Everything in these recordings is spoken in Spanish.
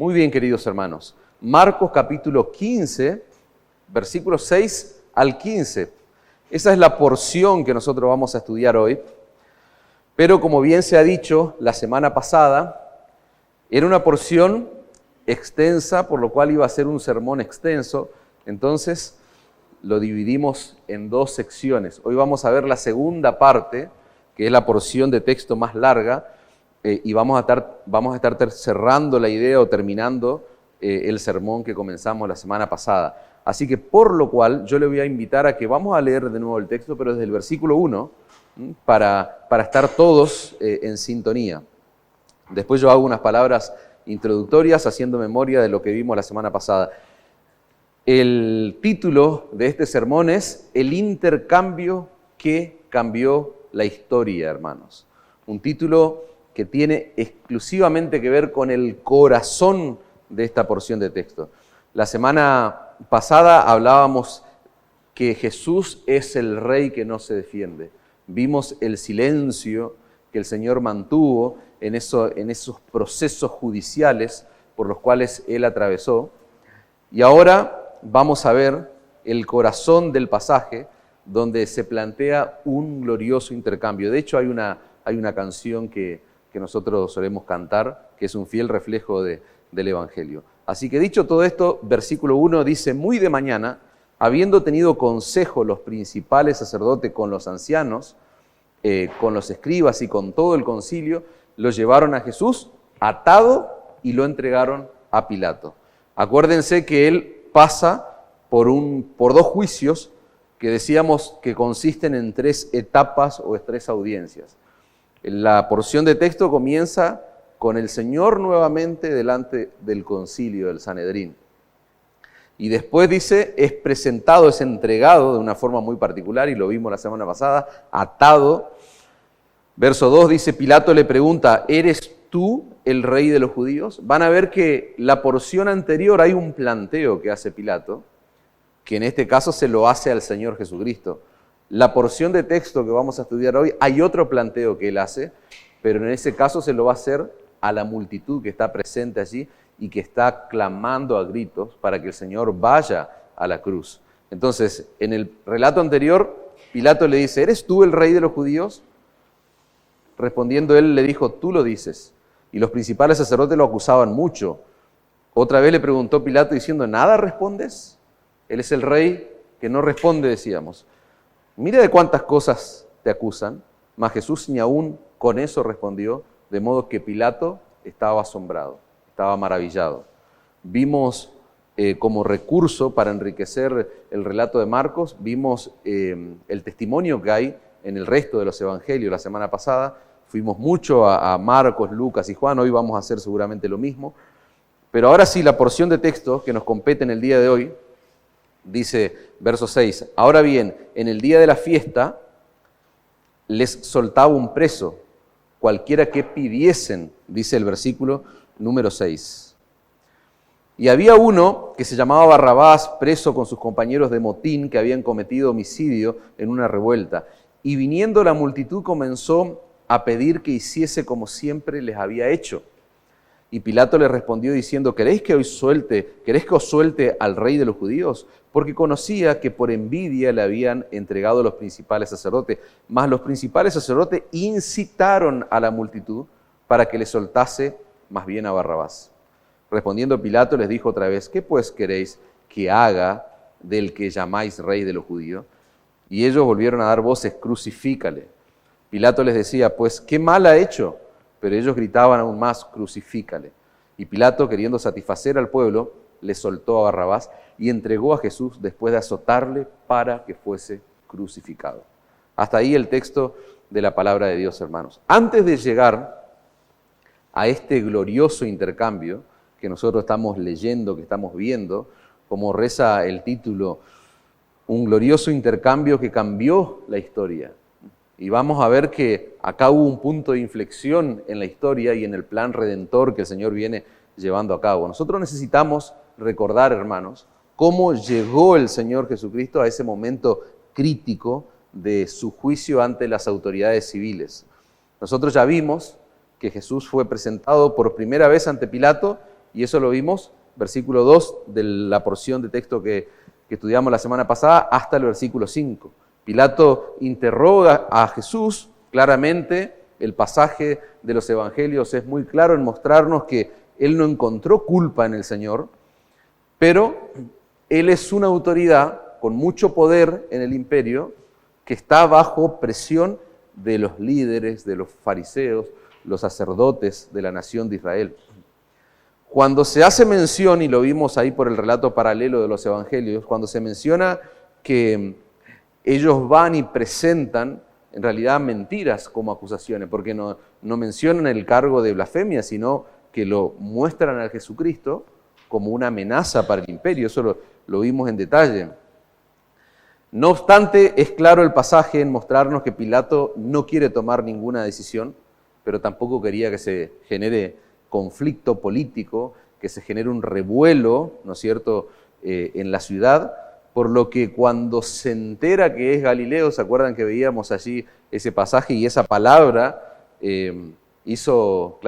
Muy bien, queridos hermanos. Marcos capítulo 15, versículos 6 al 15. Esa es la porción que nosotros vamos a estudiar hoy. Pero como bien se ha dicho la semana pasada, era una porción extensa, por lo cual iba a ser un sermón extenso. Entonces lo dividimos en dos secciones. Hoy vamos a ver la segunda parte, que es la porción de texto más larga, y vamos a estar cerrando la idea o terminando el sermón que comenzamos la semana pasada. Así que por lo cual yo le voy a invitar a que vamos a leer de nuevo el texto, pero desde el versículo 1, para estar todos en sintonía. Después yo hago unas palabras introductorias haciendo memoria de lo que vimos la semana pasada. El título de este sermón es El intercambio que cambió la historia, hermanos. Un título que tiene exclusivamente que ver con el corazón de esta porción de texto. La semana pasada hablábamos que Jesús es el rey que no se defiende. Vimos el silencio que el Señor mantuvo en esos procesos judiciales por los cuales Él atravesó. Y ahora vamos a ver el corazón del pasaje donde se plantea un glorioso intercambio. De hecho, hay una canción que nosotros solemos cantar, que es un fiel reflejo del Evangelio. Así que dicho todo esto, versículo 1 dice, muy de mañana, habiendo tenido consejo los principales sacerdotes con los ancianos, con los escribas y con todo el concilio, lo llevaron a Jesús atado y lo entregaron a Pilato. Acuérdense que él pasa por dos juicios que decíamos que consisten en 3 etapas o 3 audiencias. La porción de texto comienza con el Señor nuevamente delante del concilio del Sanedrín. Y después dice, es presentado, es entregado de una forma muy particular, y lo vimos la semana pasada, atado. Verso 2 dice, Pilato le pregunta, ¿eres tú el rey de los judíos? Van a ver que la porción anterior hay un planteo que hace Pilato, que en este caso se lo hace al Señor Jesucristo. La porción de texto que vamos a estudiar hoy, hay otro planteo que él hace, pero en ese caso se lo va a hacer a la multitud que está presente allí y que está clamando a gritos para que el Señor vaya a la cruz. Entonces, en el relato anterior, Pilato le dice, ¿eres tú el rey de los judíos? Respondiendo él le dijo, tú lo dices. Y los principales sacerdotes lo acusaban mucho. Otra vez le preguntó Pilato diciendo, ¿nada respondes? Él es el rey que no responde, decíamos. Mira de cuántas cosas te acusan, mas Jesús ni aún con eso respondió, de modo que Pilato estaba asombrado, estaba maravillado. Vimos como recurso para enriquecer el relato de Marcos, vimos el testimonio que hay en el resto de los evangelios la semana pasada. Fuimos mucho a Marcos, Lucas y Juan, hoy vamos a hacer seguramente lo mismo. Pero ahora sí, la porción de texto que nos compete en el día de hoy, dice verso 6, ahora bien, en el día de la fiesta les soltaba un preso, cualquiera que pidiesen, dice el versículo número 6. Y había uno que se llamaba Barrabás, preso con sus compañeros de motín que habían cometido homicidio en una revuelta. Y viniendo la multitud comenzó a pedir que hiciese como siempre les había hecho. Y Pilato le respondió diciendo, ¿queréis que os suelte al rey de los judíos? Porque conocía que por envidia le habían entregado los principales sacerdotes. Mas los principales sacerdotes incitaron a la multitud para que le soltase más bien a Barrabás. Respondiendo Pilato les dijo otra vez, ¿qué pues queréis que haga del que llamáis rey de los judíos? Y ellos volvieron a dar voces, crucifícale. Pilato les decía, pues, ¿qué mal ha hecho? Pero ellos gritaban aún más, crucifícale. Y Pilato, queriendo satisfacer al pueblo, le soltó a Barrabás y entregó a Jesús después de azotarle para que fuese crucificado. Hasta ahí el texto de la palabra de Dios, hermanos. Antes de llegar a este glorioso intercambio que nosotros estamos leyendo, que estamos viendo, como reza el título, un glorioso intercambio que cambió la historia. Y vamos a ver que acá hubo un punto de inflexión en la historia y en el plan redentor que el Señor viene llevando a cabo. Nosotros necesitamos recordar, hermanos, cómo llegó el Señor Jesucristo a ese momento crítico de su juicio ante las autoridades civiles. Nosotros ya vimos que Jesús fue presentado por primera vez ante Pilato Y eso lo vimos, versículo 2 de la porción de texto que estudiamos la semana pasada, hasta el versículo 5. Pilato interroga a Jesús. Claramente el pasaje de los evangelios es muy claro en mostrarnos que él no encontró culpa en el Señor, pero él es una autoridad con mucho poder en el imperio que está bajo presión de los líderes, de los fariseos, los sacerdotes de la nación de Israel. Cuando se hace mención, y lo vimos ahí por el relato paralelo de los evangelios, cuando se menciona que ellos van y presentan en realidad mentiras como acusaciones, porque no mencionan el cargo de blasfemia, sino que lo muestran a Jesucristo como una amenaza para el imperio. Eso lo vimos en detalle. No obstante, es claro el pasaje en mostrarnos que Pilato no quiere tomar ninguna decisión, pero tampoco quería que se genere conflicto político, que se genere un revuelo, ¿no es cierto?, en la ciudad, por lo que cuando se entera que es Galileo, ¿se acuerdan que veíamos allí ese pasaje y esa palabra le hizo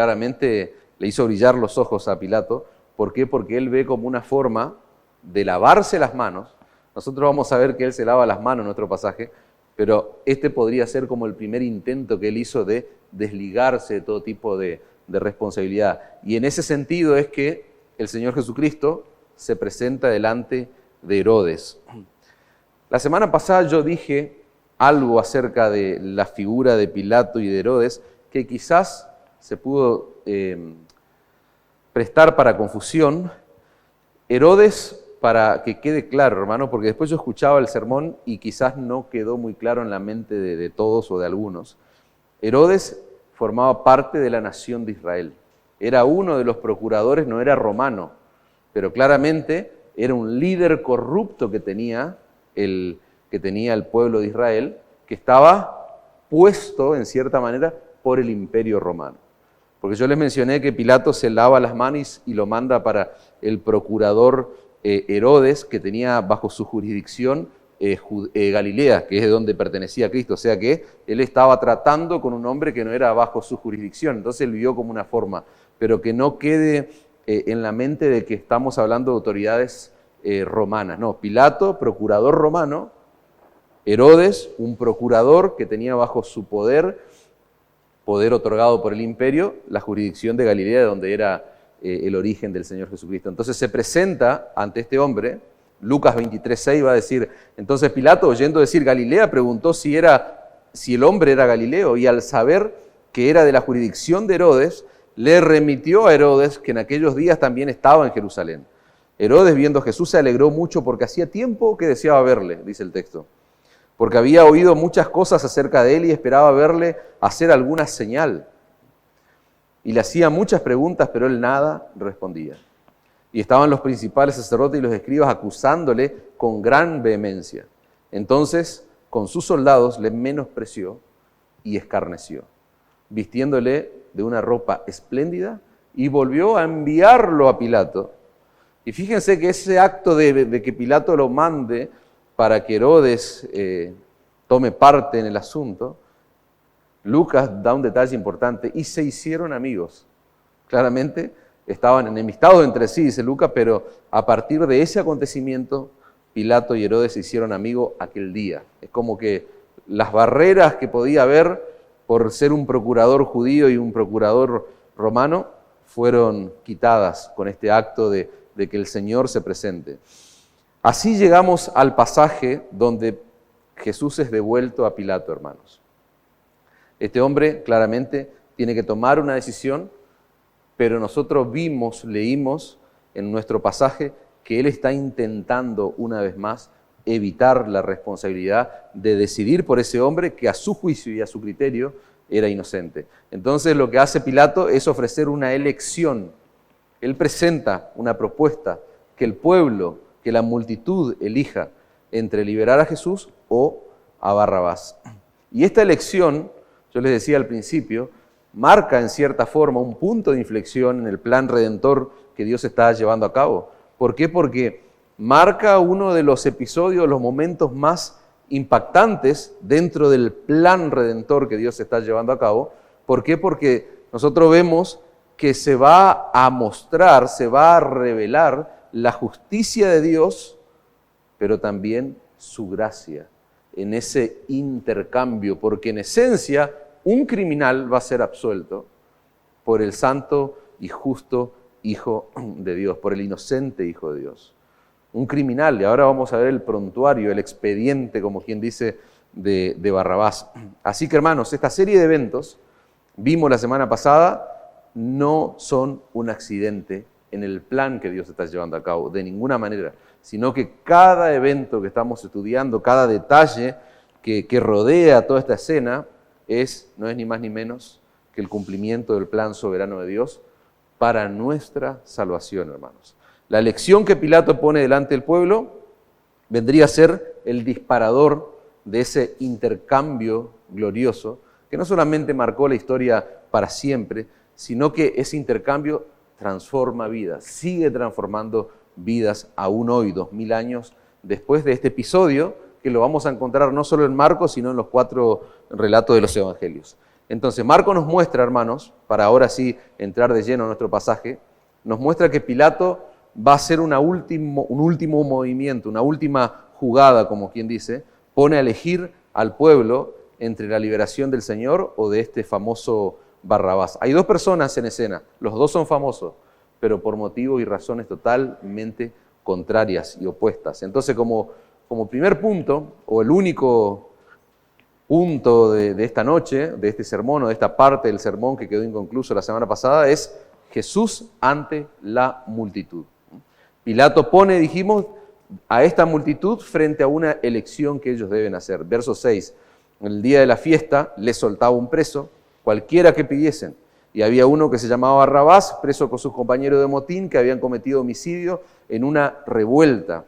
brillar los ojos a Pilato? ¿Por qué? Porque él ve como una forma de lavarse las manos. Nosotros vamos a ver que él se lava las manos en nuestro pasaje, pero este podría ser como el primer intento que él hizo de desligarse de todo tipo de responsabilidad. Y en ese sentido es que el Señor Jesucristo se presenta delante de Herodes. La semana pasada yo dije algo acerca de la figura de Pilato y de Herodes que quizás se pudo prestar para confusión. Herodes, para que quede claro, hermano, porque después yo escuchaba el sermón y quizás no quedó muy claro en la mente de todos o de algunos. Herodes formaba parte de la nación de Israel. Era uno de los procuradores, no era romano, pero claramente era un líder corrupto que tenía el pueblo de Israel, que estaba puesto, en cierta manera, por el imperio romano. Porque yo les mencioné que Pilato se lava las manos y lo manda para el procurador Herodes, que tenía bajo su jurisdicción Galilea, que es de donde pertenecía a Cristo. O sea que él estaba tratando con un hombre que no era bajo su jurisdicción. Entonces él vivió como una forma, pero que no quede en la mente de que estamos hablando de autoridades romanas. No, Pilato, procurador romano, Herodes, un procurador que tenía bajo su poder otorgado por el imperio, la jurisdicción de Galilea, de donde era el origen del Señor Jesucristo. Entonces se presenta ante este hombre. Lucas 23:6 va a decir, entonces Pilato, oyendo decir Galilea, preguntó si el hombre era Galileo, y al saber que era de la jurisdicción de Herodes, le remitió a Herodes, que en aquellos días también estaba en Jerusalén. Herodes, viendo a Jesús, se alegró mucho porque hacía tiempo que deseaba verle, dice el texto, porque había oído muchas cosas acerca de él y esperaba verle hacer alguna señal. Y le hacía muchas preguntas, pero él nada respondía. Y estaban los principales sacerdotes y los escribas acusándole con gran vehemencia. Entonces, con sus soldados le menospreció y escarneció, vistiéndole de una ropa espléndida, y volvió a enviarlo a Pilato. Y fíjense que ese acto de que Pilato lo mande para que Herodes tome parte en el asunto, Lucas da un detalle importante, y se hicieron amigos. Claramente estaban enemistados entre sí, dice Lucas, pero a partir de ese acontecimiento, Pilato y Herodes se hicieron amigos aquel día. Es como que las barreras que podía haber por ser un procurador judío y un procurador romano fueron quitadas con este acto de que el Señor se presente. Así llegamos al pasaje donde Jesús es devuelto a Pilato, hermanos. Este hombre claramente tiene que tomar una decisión, pero nosotros leímos en nuestro pasaje que él está intentando una vez más evitar la responsabilidad de decidir por ese hombre que a su juicio y a su criterio era inocente. Entonces lo que hace Pilato es ofrecer una elección. Él presenta una propuesta que el pueblo, que la multitud elija entre liberar a Jesús o a Barrabás. Y esta elección, yo les decía al principio, marca en cierta forma un punto de inflexión en el plan redentor que Dios está llevando a cabo. ¿Por qué? Porque marca uno de los episodios, los momentos más impactantes dentro del plan redentor que Dios está llevando a cabo. ¿Por qué? Porque nosotros vemos que se va a mostrar, se va a revelar la justicia de Dios, pero también su gracia en ese intercambio, porque en esencia un criminal va a ser absuelto por el santo y justo Hijo de Dios, por el inocente Hijo de Dios. Un criminal, y ahora vamos a ver el prontuario, el expediente, como quien dice, de Barrabás. Así que, hermanos, esta serie de eventos, vimos la semana pasada, no son un accidente en el plan que Dios está llevando a cabo, de ninguna manera, sino que cada evento que estamos estudiando, cada detalle que rodea toda esta escena, no es ni más ni menos que el cumplimiento del plan soberano de Dios para nuestra salvación, hermanos. La lección que Pilato pone delante del pueblo vendría a ser el disparador de ese intercambio glorioso que no solamente marcó la historia para siempre, sino que ese intercambio transforma vidas, sigue transformando vidas aún hoy, 2000 años después de este episodio, que lo vamos a encontrar no solo en Marcos, sino en los 4 relatos de los evangelios. Entonces, Marcos nos muestra, hermanos, para ahora sí entrar de lleno en nuestro pasaje, nos muestra que Pilato va a hacer un último movimiento, una última jugada, como quien dice, pone a elegir al pueblo entre la liberación del Señor o de este famoso Barrabás. Hay 2 personas en escena, los 2 son famosos, pero por motivos y razones totalmente contrarias y opuestas. Entonces, como primer punto, o el único punto de esta noche, de este sermón, o de esta parte del sermón que quedó inconcluso la semana pasada, es Jesús ante la multitud. Pilato pone, dijimos, a esta multitud frente a una elección que ellos deben hacer. Verso 6, el día de la fiesta les soltaba un preso, cualquiera que pidiesen, y había uno que se llamaba Barrabás, preso con sus compañeros de motín que habían cometido homicidio en una revuelta.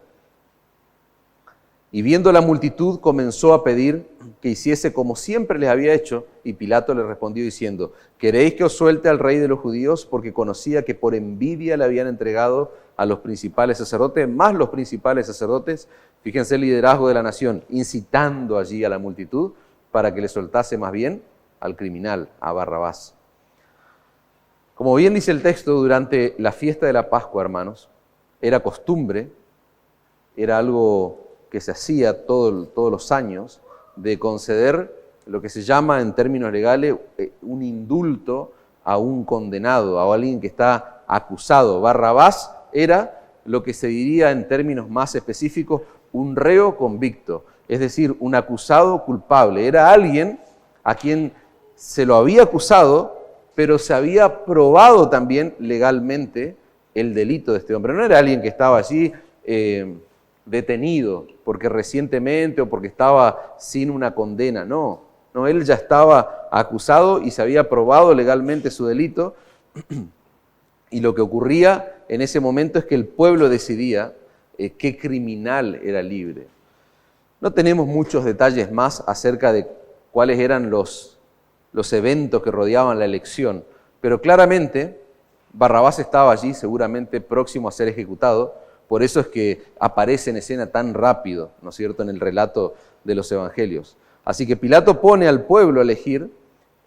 Y viendo la multitud comenzó a pedir que hiciese como siempre les había hecho, y Pilato le respondió diciendo: ¿queréis que os suelte al rey de los judíos? Porque conocía que por envidia le habían entregado a los principales sacerdotes, más los principales sacerdotes, fíjense el liderazgo de la nación, incitando allí a la multitud para que le soltase más bien al criminal, a Barrabás. Como bien dice el texto, durante la fiesta de la Pascua, hermanos, era costumbre, era algo que se hacía todos los años, de conceder lo que se llama en términos legales un indulto a un condenado, a alguien que está acusado. Barrabás era lo que se diría en términos más específicos un reo convicto, es decir, un acusado culpable. Era alguien a quien se lo había acusado, pero se había probado también legalmente el delito de este hombre. No era alguien que estaba allí detenido porque recientemente o porque estaba sin una condena, no, él ya estaba acusado y se había probado legalmente su delito, y lo que ocurría en ese momento es que el pueblo decidía qué criminal era libre. No tenemos muchos detalles más acerca de cuáles eran los eventos que rodeaban la elección, pero claramente Barrabás estaba allí, seguramente próximo a ser ejecutado. Por eso es que aparece en escena tan rápido, ¿no es cierto?, en el relato de los evangelios. Así que Pilato pone al pueblo a elegir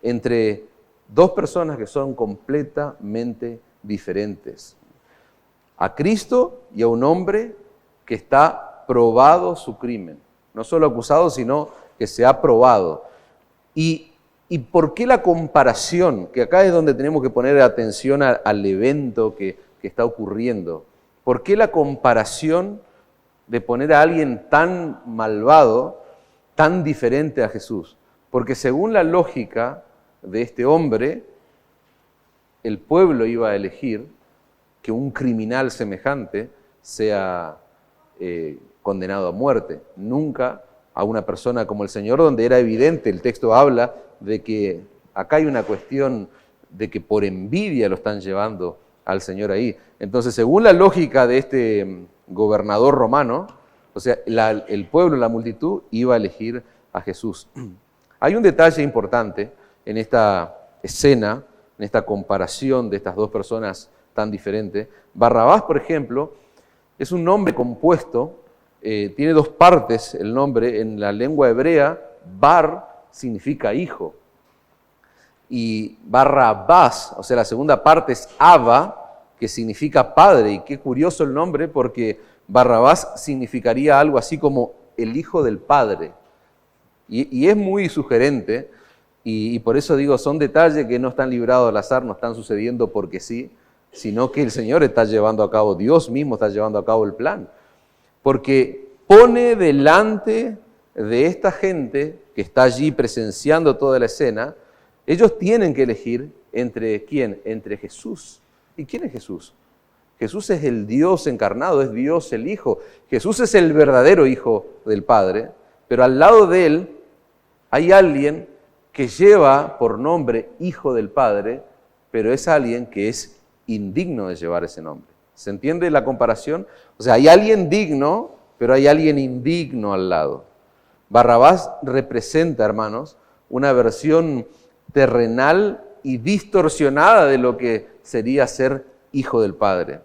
entre 2 personas que son completamente diferentes: a Cristo y a un hombre que está probado su crimen. No solo acusado, sino que se ha probado. ¿Y por qué la comparación? Que acá es donde tenemos que poner atención al evento que está ocurriendo. ¿Por qué la comparación de poner a alguien tan malvado, tan diferente a Jesús? Porque según la lógica de este hombre, el pueblo iba a elegir que un criminal semejante sea condenado a muerte, nunca a una persona como el Señor, donde era evidente, el texto habla de que acá hay una cuestión de que por envidia lo están llevando al Señor ahí. Entonces, según la lógica de este gobernador romano, o sea, el pueblo, la multitud, iba a elegir a Jesús. Hay un detalle importante en esta escena, en esta comparación de estas 2 personas tan diferentes. Barrabás, por ejemplo, es un nombre compuesto, tiene 2 partes el nombre. En la lengua hebrea, bar significa hijo. y Barrabás, o sea, la segunda parte es Abba, que significa padre. Y qué curioso el nombre, porque Barrabás significaría algo así como el hijo del padre. Y es muy sugerente, y por eso digo, son detalles que no están librados al azar, no están sucediendo porque sí, sino que el Señor está llevando a cabo, Dios mismo está llevando a cabo el plan. Porque pone delante de esta gente que está allí presenciando toda la escena, ellos tienen que elegir entre ¿quién? Entre Jesús. ¿Y quién es Jesús? Jesús es el Dios encarnado, es Dios el Hijo. Jesús es el verdadero Hijo del Padre, pero al lado de Él hay alguien que lleva por nombre Hijo del Padre, pero es alguien que es indigno de llevar ese nombre. ¿Se entiende la comparación? O sea, hay alguien digno, pero hay alguien indigno al lado. Barrabás representa, hermanos, una versión terrenal y distorsionada de lo que sería ser Hijo del Padre.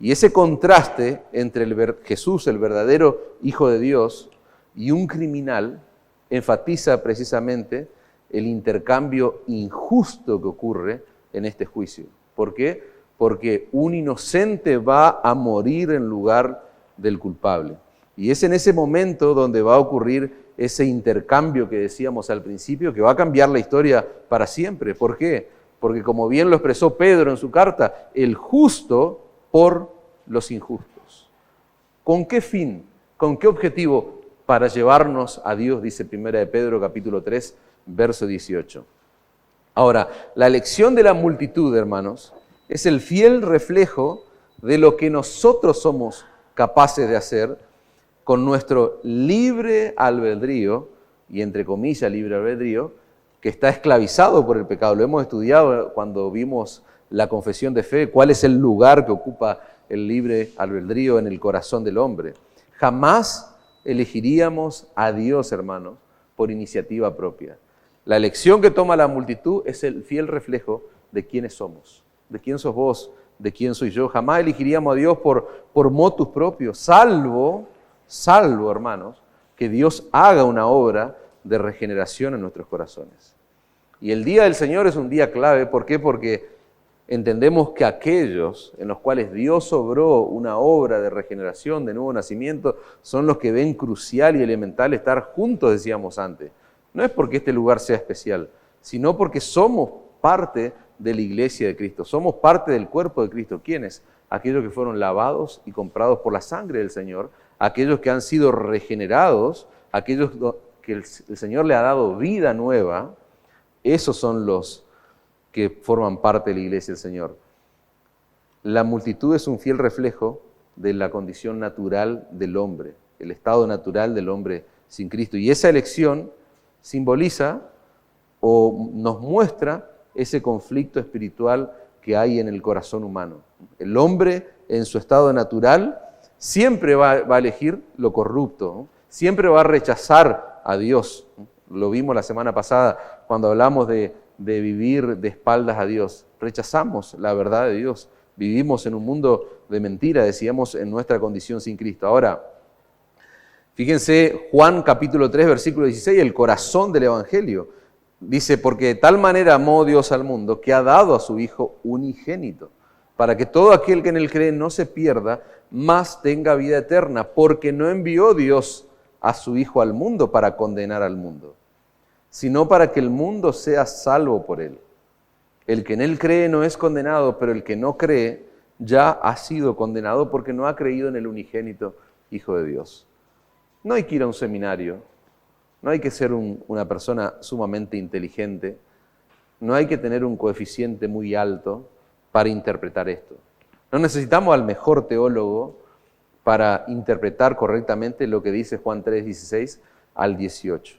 Y ese contraste entre Jesús, el verdadero Hijo de Dios, y un criminal, enfatiza precisamente el intercambio injusto que ocurre en este juicio. ¿Por qué? Porque un inocente va a morir en lugar del culpable. Y es en ese momento donde va a ocurrir ese intercambio que decíamos al principio, que va a cambiar la historia para siempre. ¿Por qué? Porque como bien lo expresó Pedro en su carta, el justo por los injustos. ¿Con qué fin? ¿Con qué objetivo? Para llevarnos a Dios, dice 1 de Pedro capítulo 3, verso 18. Ahora, la elección de la multitud, hermanos, es el fiel reflejo de lo que nosotros somos capaces de hacer con nuestro libre albedrío, y entre comillas libre albedrío, que está esclavizado por el pecado. Lo hemos estudiado cuando vimos la confesión de fe, cuál es el lugar que ocupa el libre albedrío en el corazón del hombre. Jamás elegiríamos a Dios, hermanos, por iniciativa propia. La elección que toma la multitud es el fiel reflejo de quiénes somos, de quién sos vos, de quién soy yo. Jamás elegiríamos a Dios por motus propios, salvo, hermanos, que Dios haga una obra de regeneración en nuestros corazones. Y el día del Señor es un día clave. ¿Por qué? Porque entendemos que aquellos en los cuales Dios obró una obra de regeneración, de nuevo nacimiento, son los que ven crucial y elemental estar juntos, decíamos antes. No es porque este lugar sea especial, sino porque somos parte de la iglesia de Cristo, somos parte del cuerpo de Cristo. ¿Quiénes? Aquellos que fueron lavados y comprados por la sangre del Señor, aquellos que han sido regenerados, aquellos que el Señor le ha dado vida nueva. Esos son los que forman parte de la iglesia del Señor. La multitud es un fiel reflejo de la condición natural del hombre, el estado natural del hombre sin Cristo. Y esa elección simboliza o nos muestra ese conflicto espiritual que hay en el corazón humano. El hombre en su estado natural siempre va a elegir lo corrupto, ¿no? Siempre va a rechazar a Dios. Lo vimos la semana pasada cuando hablamos de vivir de espaldas a Dios. Rechazamos la verdad de Dios. Vivimos en un mundo de mentira, decíamos, en nuestra condición sin Cristo. Ahora, fíjense Juan capítulo 3, versículo 16, el corazón del Evangelio. Dice, porque de tal manera amó Dios al mundo que ha dado a su Hijo unigénito, para que todo aquel que en él cree no se pierda, mas tenga vida eterna, porque no envió Dios a su Hijo al mundo para condenar al mundo, sino para que el mundo sea salvo por él. El que en él cree no es condenado, pero el que no cree ya ha sido condenado porque no ha creído en el unigénito Hijo de Dios. No hay que ir a un seminario, no hay que ser una persona sumamente inteligente, no hay que tener un coeficiente muy alto para interpretar esto. No necesitamos al mejor teólogo para interpretar correctamente lo que dice Juan 3, 16 al 18.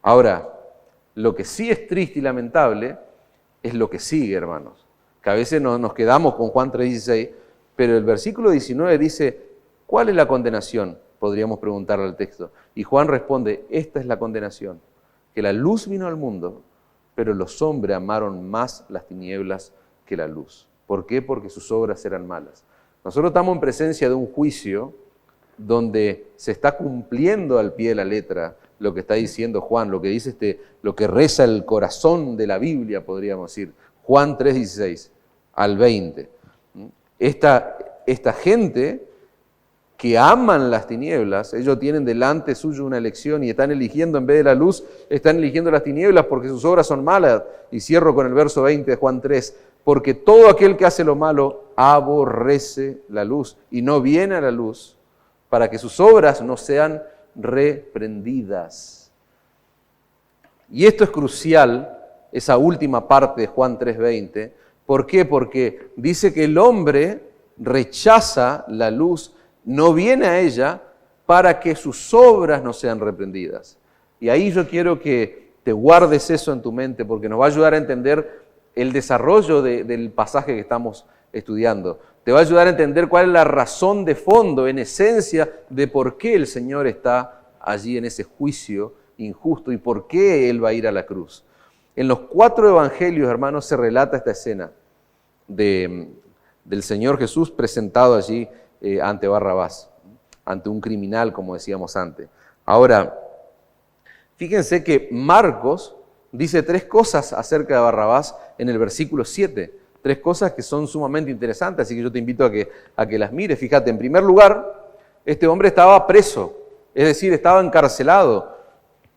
Ahora, lo que sí es triste y lamentable es lo que sigue, hermanos. Que a veces nos quedamos con Juan 3:16, pero el versículo 19 dice, ¿cuál es la condenación? Podríamos preguntarle al texto. Y Juan responde, esta es la condenación, que la luz vino al mundo, pero los hombres amaron más las tinieblas que la luz. ¿Por qué? Porque sus obras eran malas. Nosotros estamos en presencia de un juicio donde se está cumpliendo al pie de la letra lo que está diciendo Juan, lo que dice lo que reza el corazón de la Biblia, podríamos decir. Juan 3:16 al 20. Esta gente que aman las tinieblas, ellos tienen delante suyo una elección y están eligiendo en vez de la luz, están eligiendo las tinieblas porque sus obras son malas. Y cierro con el verso 20 de Juan 3, porque todo aquel que hace lo malo aborrece la luz y no viene a la luz para que sus obras no sean reprendidas. Y esto es crucial, esa última parte de Juan 3:20. ¿Por qué? Porque dice que el hombre rechaza la luz, no viene a ella para que sus obras no sean reprendidas. Y ahí yo quiero que te guardes eso en tu mente porque nos va a ayudar a entender el desarrollo del pasaje que estamos estudiando. Te va a ayudar a entender cuál es la razón de fondo, en esencia, de por qué el Señor está allí en ese juicio injusto y por qué Él va a ir a la cruz. En los 4 evangelios, hermanos, se relata esta escena del Señor Jesús presentado allí ante Barrabás, ante un criminal, como decíamos antes. Ahora, fíjense que Marcos dice 3 cosas acerca de Barrabás en el versículo 7, 3 cosas que son sumamente interesantes, así que yo te invito a que las mires. Fíjate, en primer lugar, este hombre estaba preso, es decir, estaba encarcelado.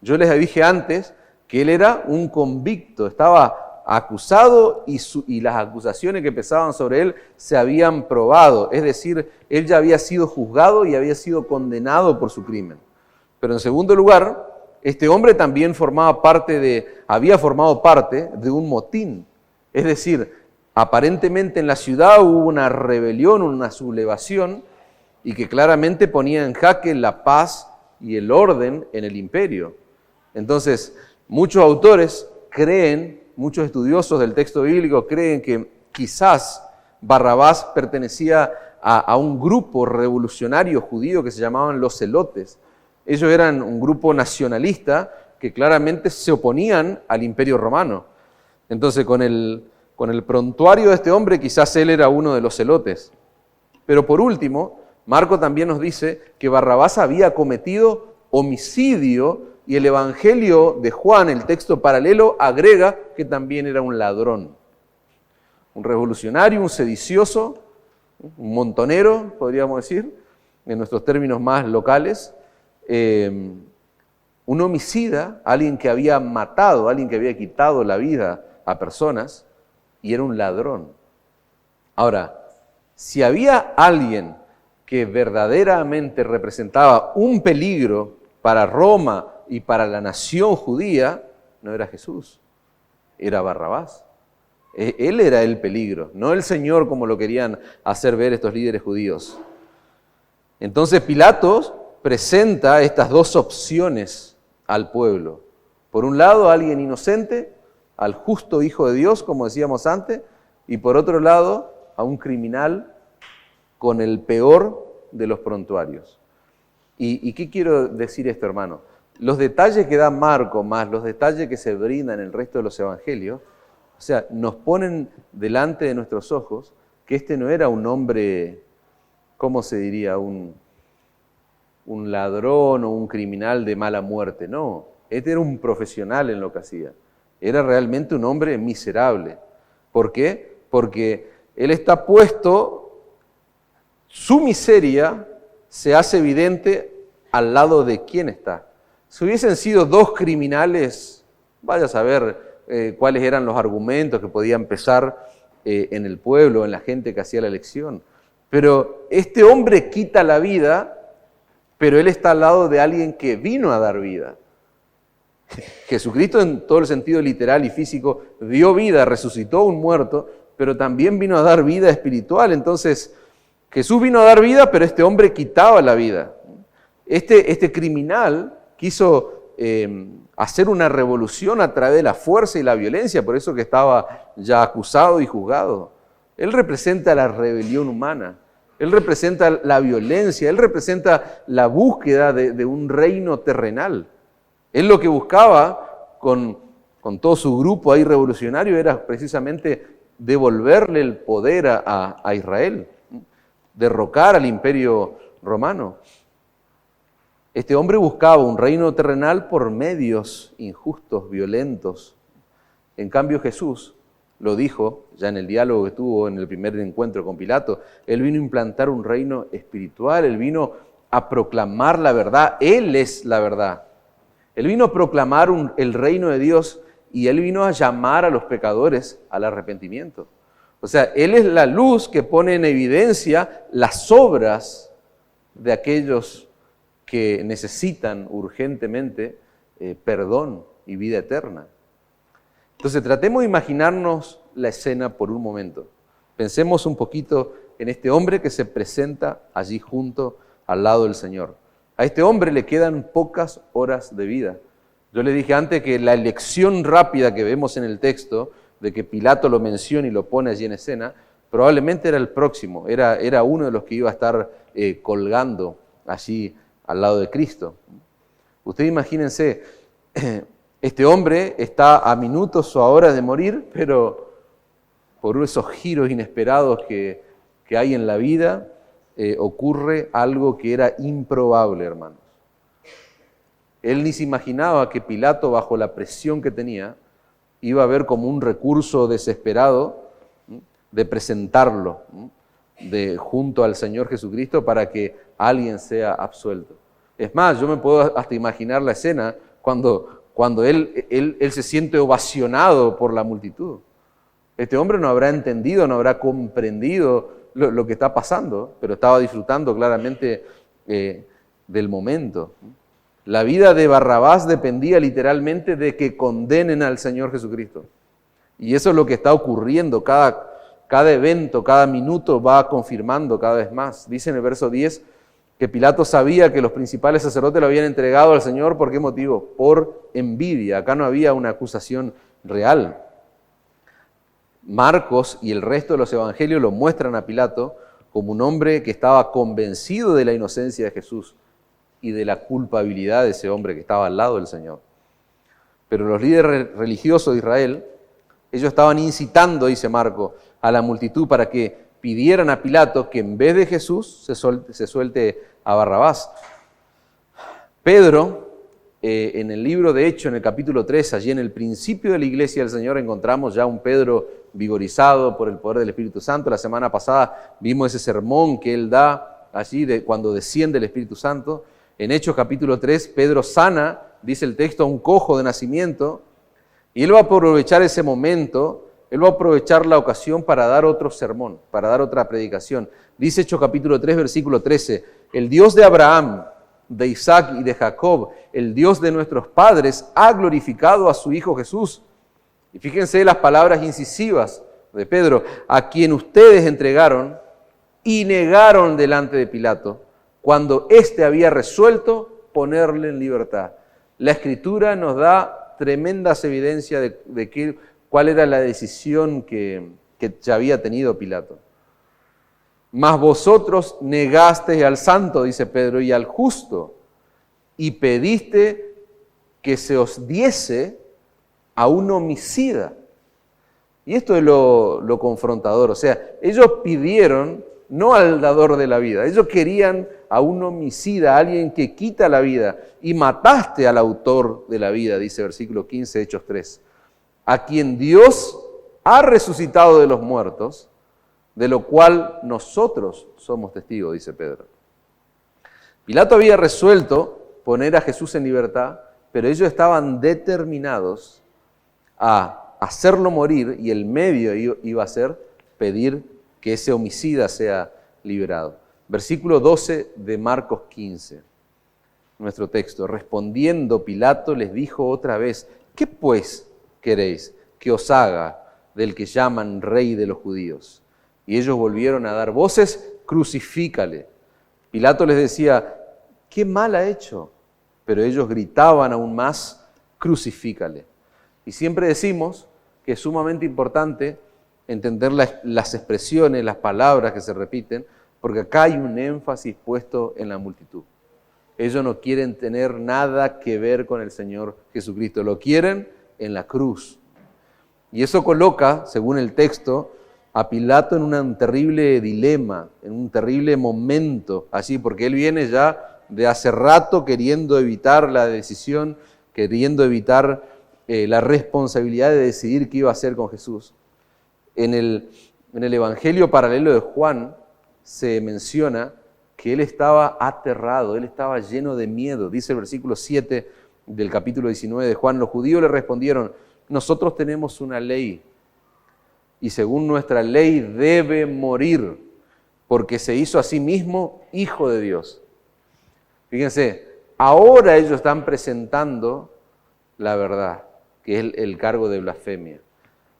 Yo les dije antes que él era un convicto, estaba acusado y las acusaciones que pesaban sobre él se habían probado, es decir, él ya había sido juzgado y había sido condenado por su crimen. Pero en segundo lugar, este hombre también había formado parte de un motín, es decir, aparentemente en la ciudad hubo una rebelión, una sublevación y que claramente ponía en jaque la paz y el orden en el imperio. Entonces, muchos autores muchos estudiosos del texto bíblico creen que quizás Barrabás pertenecía a un grupo revolucionario judío que se llamaban los celotes. Ellos eran un grupo nacionalista que claramente se oponían al imperio romano. Entonces, con el prontuario de este hombre, quizás él era uno de los celotes. Pero por último, Marco también nos dice que Barrabás había cometido homicidio y el Evangelio de Juan, el texto paralelo, agrega que también era un ladrón, un revolucionario, un sedicioso, un montonero, podríamos decir, en nuestros términos más locales, un homicida, alguien que había matado, alguien que había quitado la vida a personas, y era un ladrón. Ahora, si había alguien que verdaderamente representaba un peligro para Roma y para la nación judía, no era Jesús, era Barrabás. Él era el peligro, no el Señor como lo querían hacer ver estos líderes judíos. Entonces Pilato presenta estas 2 opciones al pueblo. Por un lado, a alguien inocente, al justo Hijo de Dios, como decíamos antes, y por otro lado, a un criminal con el peor de los prontuarios. ¿Y qué quiero decir esto, hermano? Los detalles que da Marco, más los detalles que se brindan en el resto de los evangelios, o sea, nos ponen delante de nuestros ojos que este no era un hombre, ¿cómo se diría? Un ladrón o un criminal de mala muerte, no. Este era un profesional en lo que hacía. Era realmente un hombre miserable. ¿Por qué? Porque él está puesto, su miseria se hace evidente al lado de quién está. Si hubiesen sido 2 criminales, vaya a saber cuáles eran los argumentos que podían pesar en el pueblo, en la gente que hacía la elección. Pero este hombre quita la vida, pero él está al lado de alguien que vino a dar vida. Jesucristo, en todo el sentido literal y físico, dio vida, resucitó a un muerto, pero también vino a dar vida espiritual. Entonces, Jesús vino a dar vida, pero este hombre quitaba la vida. Este criminal quiso hacer una revolución a través de la fuerza y la violencia, por eso que estaba ya acusado y juzgado. Él representa la rebelión humana, él representa la violencia, él representa la búsqueda de un reino terrenal. Él lo que buscaba con todo su grupo ahí revolucionario era precisamente devolverle el poder a Israel, derrocar al imperio romano. Este hombre buscaba un reino terrenal por medios injustos, violentos. En cambio Jesús lo dijo ya en el diálogo que tuvo en el primer encuentro con Pilato. Él vino a implantar un reino espiritual, Él vino a proclamar la verdad. Él es la verdad. Él vino a proclamar el reino de Dios y Él vino a llamar a los pecadores al arrepentimiento. O sea, Él es la luz que pone en evidencia las obras de aquellos que necesitan urgentemente perdón y vida eterna. Entonces tratemos de imaginarnos la escena por un momento. Pensemos un poquito en este hombre que se presenta allí junto al lado del Señor. A este hombre le quedan pocas horas de vida. Yo le dije antes que la elección rápida que vemos en el texto, de que Pilato lo menciona y lo pone allí en escena, probablemente era el próximo, era uno de los que iba a estar colgando allí al lado de Cristo. Ustedes imagínense, este hombre está a minutos o a horas de morir, pero por esos giros inesperados que hay en la vida, ocurre algo que era improbable, hermanos. Él ni se imaginaba que Pilato, bajo la presión que tenía, iba a ver como un recurso desesperado de presentarlo junto al Señor Jesucristo para que alguien sea absuelto. Es más, yo me puedo hasta imaginar la escena cuando él se siente ovacionado por la multitud. Este hombre no habrá entendido, no habrá comprendido lo que está pasando, pero estaba disfrutando claramente del momento. La vida de Barrabás dependía literalmente de que condenen al Señor Jesucristo. Y eso es lo que está ocurriendo. Cada evento, cada minuto va confirmando cada vez más. Dice en el verso 10 que Pilato sabía que los principales sacerdotes lo habían entregado al Señor. ¿Por qué motivo? Por envidia. Acá no había una acusación real. Marcos y el resto de los evangelios lo muestran a Pilato como un hombre que estaba convencido de la inocencia de Jesús y de la culpabilidad de ese hombre que estaba al lado del Señor. Pero los líderes religiosos de Israel, ellos estaban incitando, dice Marcos, a la multitud para que pidieran a Pilato que en vez de Jesús se suelte a Barrabás. Pedro, en el libro de Hechos, en el capítulo 3, allí en el principio de la iglesia del Señor, encontramos ya un Pedro vigorizado por el poder del Espíritu Santo. La semana pasada vimos ese sermón que él da allí cuando desciende el Espíritu Santo. En Hechos capítulo 3, Pedro sana, dice el texto, a un cojo de nacimiento, y él va a aprovechar ese momento, él va a aprovechar la ocasión para dar otro sermón, para dar otra predicación. Dice Hechos capítulo 3, versículo 13, el Dios de Abraham, de Isaac y de Jacob, el Dios de nuestros padres, ha glorificado a su Hijo Jesús. Y fíjense las palabras incisivas de Pedro, a quien ustedes entregaron y negaron delante de Pilato, cuando éste había resuelto ponerle en libertad. La Escritura nos da tremendas evidencias de cuál era la decisión que ya había tenido Pilato. Mas vosotros negasteis al santo, dice Pedro, y al justo, y pediste que se os diese a un homicida. Y esto es lo confrontador. O sea, ellos pidieron no al dador de la vida, ellos querían a un homicida, a alguien que quita la vida, y mataste al autor de la vida, dice versículo 15, Hechos 3, a quien Dios ha resucitado de los muertos, de lo cual nosotros somos testigos, dice Pedro. Pilato había resuelto poner a Jesús en libertad, pero ellos estaban determinados a hacerlo morir, y el medio iba a ser pedir que ese homicida sea liberado. Versículo 12 de Marcos 15, nuestro texto. Respondiendo Pilato les dijo otra vez, ¿qué pues queréis que os haga del que llaman rey de los judíos? Y ellos volvieron a dar voces, crucifícale. Pilato les decía, ¿qué mal ha hecho? Pero ellos gritaban aún más, crucifícale. Y siempre decimos que es sumamente importante entender las expresiones, las palabras que se repiten, porque acá hay un énfasis puesto en la multitud. Ellos no quieren tener nada que ver con el Señor Jesucristo, lo quieren en la cruz. Y eso coloca, según el texto, a Pilato en un terrible dilema, en un terrible momento, así, porque él viene ya de hace rato queriendo evitar la decisión, queriendo evitar la responsabilidad de decidir qué iba a hacer con Jesús. En el Evangelio paralelo de Juan se menciona que él estaba aterrado, él estaba lleno de miedo. Dice el versículo 7 del capítulo 19 de Juan: los judíos le respondieron: nosotros tenemos una ley, y según nuestra ley debe morir, porque se hizo a sí mismo hijo de Dios. Fíjense, ahora ellos están presentando la verdad, que es el cargo de blasfemia.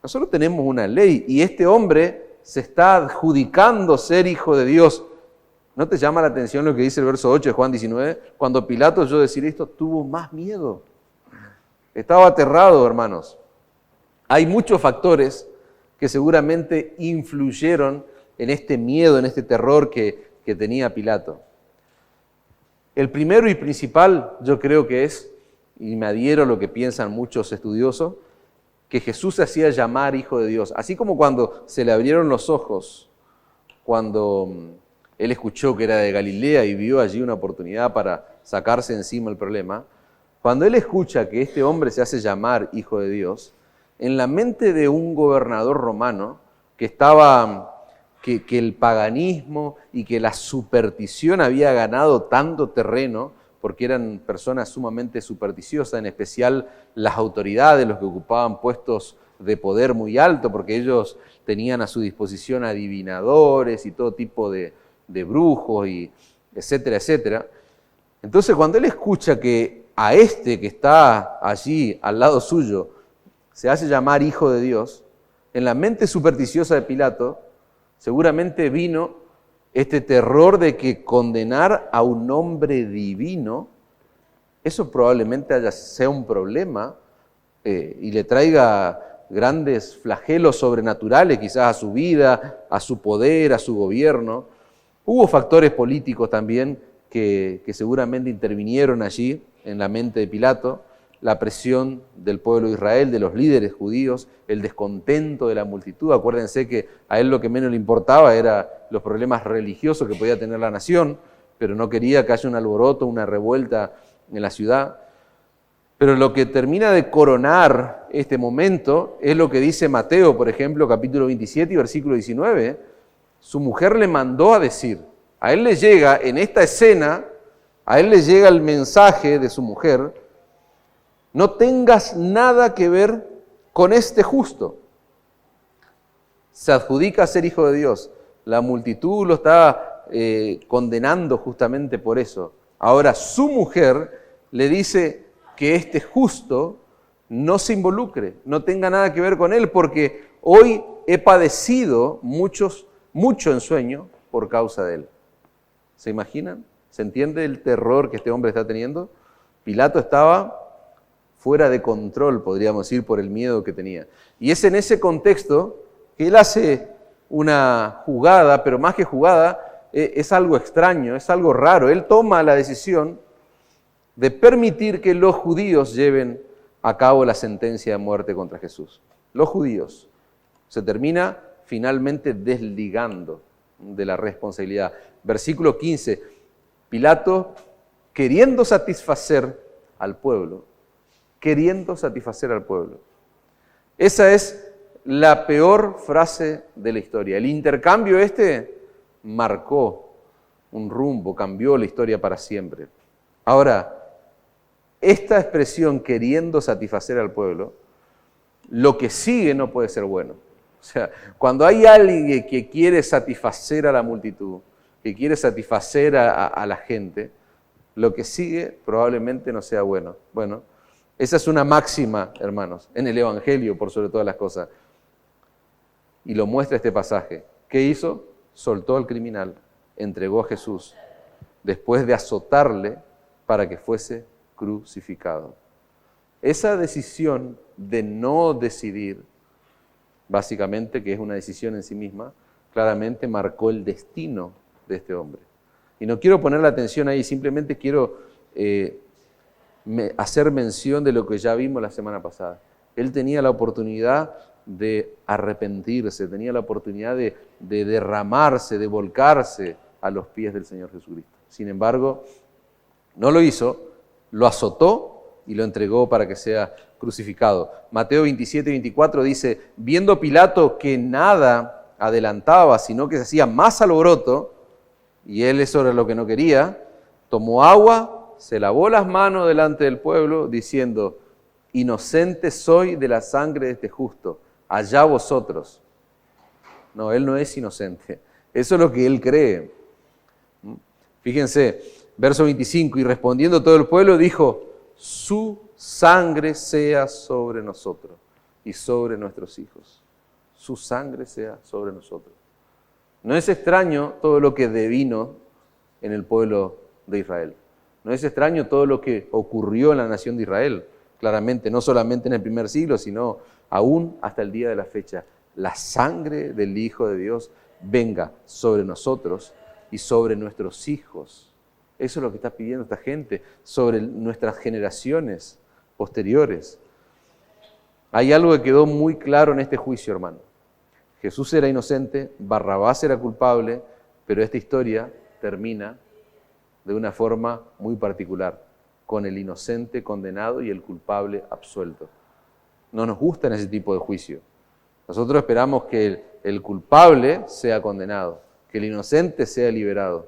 Nosotros tenemos una ley y este hombre se está adjudicando ser hijo de Dios. ¿No te llama la atención lo que dice el verso 8 de Juan 19? Cuando Pilato oyó decir esto, tuvo más miedo. Estaba aterrado, hermanos. Hay muchos factores que seguramente influyeron en este miedo, en este terror que tenía Pilato. El primero y principal, yo creo que es, y me adhiero a lo que piensan muchos estudiosos, que Jesús se hacía llamar Hijo de Dios. Así como cuando se le abrieron los ojos, cuando él escuchó que era de Galilea y vio allí una oportunidad para sacarse encima el problema, cuando él escucha que este hombre se hace llamar Hijo de Dios, en la mente de un gobernador romano que el paganismo y que la superstición había ganado tanto terreno, porque eran personas sumamente supersticiosas, en especial las autoridades, los que ocupaban puestos de poder muy alto, porque ellos tenían a su disposición adivinadores y todo tipo de brujos, y etcétera, etcétera. Entonces, cuando él escucha que a este que está allí al lado suyo se hace llamar Hijo de Dios, en la mente supersticiosa de Pilato seguramente vino este terror de que condenar a un hombre divino, eso probablemente sea un problema y le traiga grandes flagelos sobrenaturales, quizás a su vida, a su poder, a su gobierno. Hubo factores políticos también que seguramente intervinieron allí en la mente de Pilato: la presión del pueblo de Israel, de los líderes judíos, el descontento de la multitud. Acuérdense que a él lo que menos le importaba eran los problemas religiosos que podía tener la nación, pero no quería que haya un alboroto, una revuelta en la ciudad. Pero lo que termina de coronar este momento es lo que dice Mateo, por ejemplo, capítulo 27 y versículo 19. Su mujer le mandó a decir, a él le llega en esta escena, a él le llega el mensaje de su mujer: no tengas nada que ver con este justo. Se adjudica a ser hijo de Dios. La multitud lo está condenando justamente por eso. Ahora su mujer le dice que este justo no se involucre, no tenga nada que ver con él, porque hoy he padecido mucho en sueño por causa de él. ¿Se imaginan? ¿Se entiende el terror que este hombre está teniendo? Pilato estaba fuera de control, podríamos decir, por el miedo que tenía. Y es en ese contexto que él hace una jugada, pero más que jugada, es algo extraño, es algo raro. Él toma la decisión de permitir que los judíos lleven a cabo la sentencia de muerte contra Jesús. Los judíos. Se termina finalmente desligando de la responsabilidad. Versículo 15. Pilato, queriendo satisfacer al pueblo, Esa es la peor frase de la historia. El intercambio marcó un rumbo, cambió la historia para siempre. Ahora, esta expresión, queriendo satisfacer al pueblo, lo que sigue no puede ser bueno. O sea, cuando hay alguien que quiere satisfacer a la multitud, que quiere satisfacer a la gente, lo que sigue probablemente no sea bueno. Bueno, esa es una máxima, hermanos, en el Evangelio, por sobre todas las cosas. Y lo muestra este pasaje. ¿Qué hizo? Soltó al criminal, entregó a Jesús, después de azotarle para que fuese crucificado. Esa decisión de no decidir, básicamente, que es una decisión en sí misma, claramente marcó el destino de este hombre. Y no quiero poner la atención ahí, simplemente quiero hacer mención de lo que ya vimos la semana pasada. Él tenía la oportunidad de arrepentirse, tenía la oportunidad de derramarse, de volcarse a los pies del Señor Jesucristo. Sin embargo, No lo hizo, lo azotó y lo entregó para que sea crucificado. Mateo 27-24 dice, viendo Pilato que nada adelantaba, sino que se hacía más alboroto, y él eso era lo que no quería, tomó agua, se lavó las manos delante del pueblo, diciendo, inocente soy de la sangre de este justo, allá vosotros. No, él no es inocente. Eso es lo que él cree. Fíjense, verso 25, y respondiendo todo el pueblo dijo, su sangre sea sobre nosotros y sobre nuestros hijos. Su sangre sea sobre nosotros. No es extraño todo lo que devino en el pueblo de Israel. No es extraño todo lo que ocurrió en la nación de Israel. Claramente, no solamente en el primer siglo, sino aún hasta el día de la fecha. La sangre del Hijo de Dios venga sobre nosotros y sobre nuestros hijos. Eso es lo que está pidiendo esta gente, sobre nuestras generaciones posteriores. Hay algo que quedó muy claro en este juicio, hermano. Jesús era inocente, Barrabás era culpable, pero esta historia termina de una forma muy particular, con el inocente condenado y el culpable absuelto. No nos gusta en ese tipo de juicio. Nosotros esperamos que el culpable sea condenado, que el inocente sea liberado.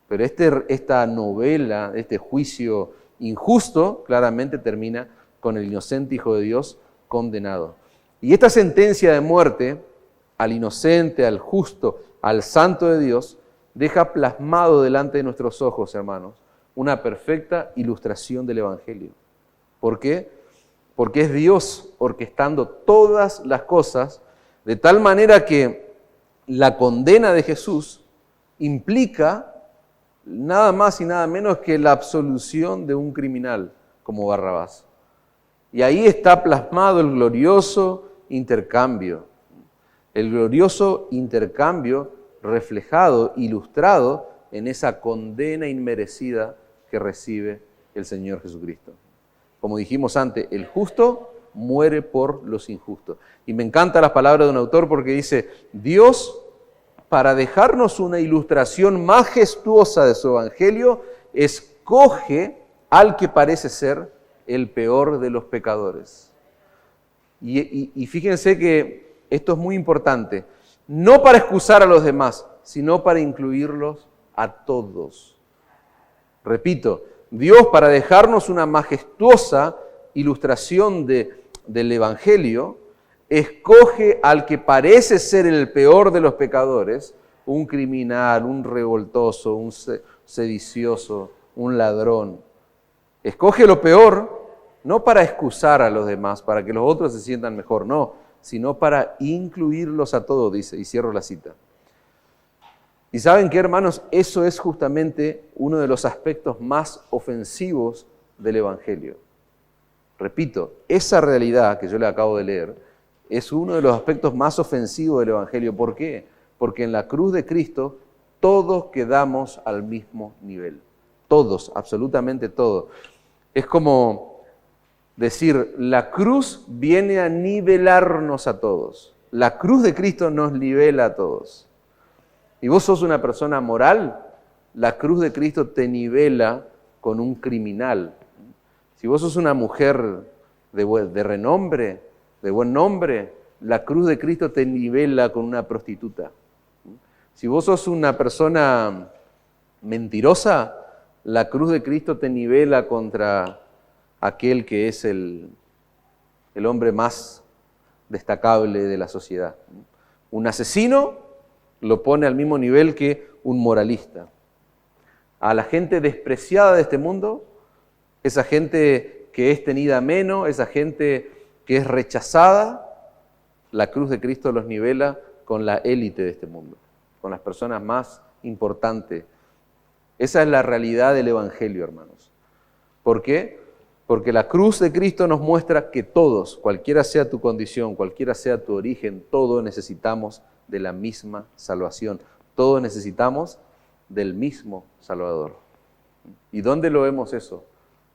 Pero esta novela, este juicio injusto, claramente termina con el inocente Hijo de Dios condenado. Y esta sentencia de muerte al inocente, al justo, al santo de Dios, deja plasmado delante de nuestros ojos, hermanos, una perfecta ilustración del Evangelio. ¿Por qué? Porque es Dios orquestando todas las cosas de tal manera que la condena de Jesús implica nada más y nada menos que la absolución de un criminal como Barrabás. Y ahí está plasmado el glorioso intercambio. El glorioso intercambio reflejado, ilustrado en esa condena inmerecida que recibe el Señor Jesucristo. Como dijimos antes, el justo muere por los injustos. Y me encanta las palabras de un autor porque dice, Dios, para dejarnos una ilustración majestuosa de su Evangelio, escoge al que parece ser el peor de los pecadores. Y fíjense que esto es muy importante, no para excusar a los demás, sino para incluirlos a todos. Repito, Dios, para dejarnos una majestuosa ilustración del Evangelio, escoge al que parece ser el peor de los pecadores, un criminal, un revoltoso, un sedicioso, un ladrón. Escoge lo peor, no para excusar a los demás, para que los otros se sientan mejor, no, sino para incluirlos a todos, dice, y cierro la cita. Y ¿saben qué, hermanos? Eso es justamente uno de los aspectos más ofensivos del Evangelio. Repito, esa realidad que yo le acabo de leer es uno de los aspectos más ofensivos del Evangelio. ¿Por qué? Porque en la cruz de Cristo todos quedamos al mismo nivel. Todos, absolutamente todos. Es como decir, la cruz viene a nivelarnos a todos. La cruz de Cristo nos nivela a todos. Y vos sos una persona moral, la cruz de Cristo te nivela con un criminal. Si vos sos una mujer de renombre, de buen nombre, la cruz de Cristo te nivela con una prostituta. Si vos sos una persona mentirosa, la cruz de Cristo te nivela contra aquel que es el hombre más destacable de la sociedad. Un asesino lo pone al mismo nivel que un moralista. A la gente despreciada de este mundo, esa gente que es tenida menos, esa gente que es rechazada, la cruz de Cristo los nivela con la élite de este mundo, con las personas más importantes. Esa es la realidad del Evangelio, hermanos. ¿Por qué? Porque la cruz de Cristo nos muestra que todos, cualquiera sea tu condición, cualquiera sea tu origen, todos necesitamos de la misma salvación. Todos necesitamos del mismo Salvador. ¿Y dónde lo vemos eso?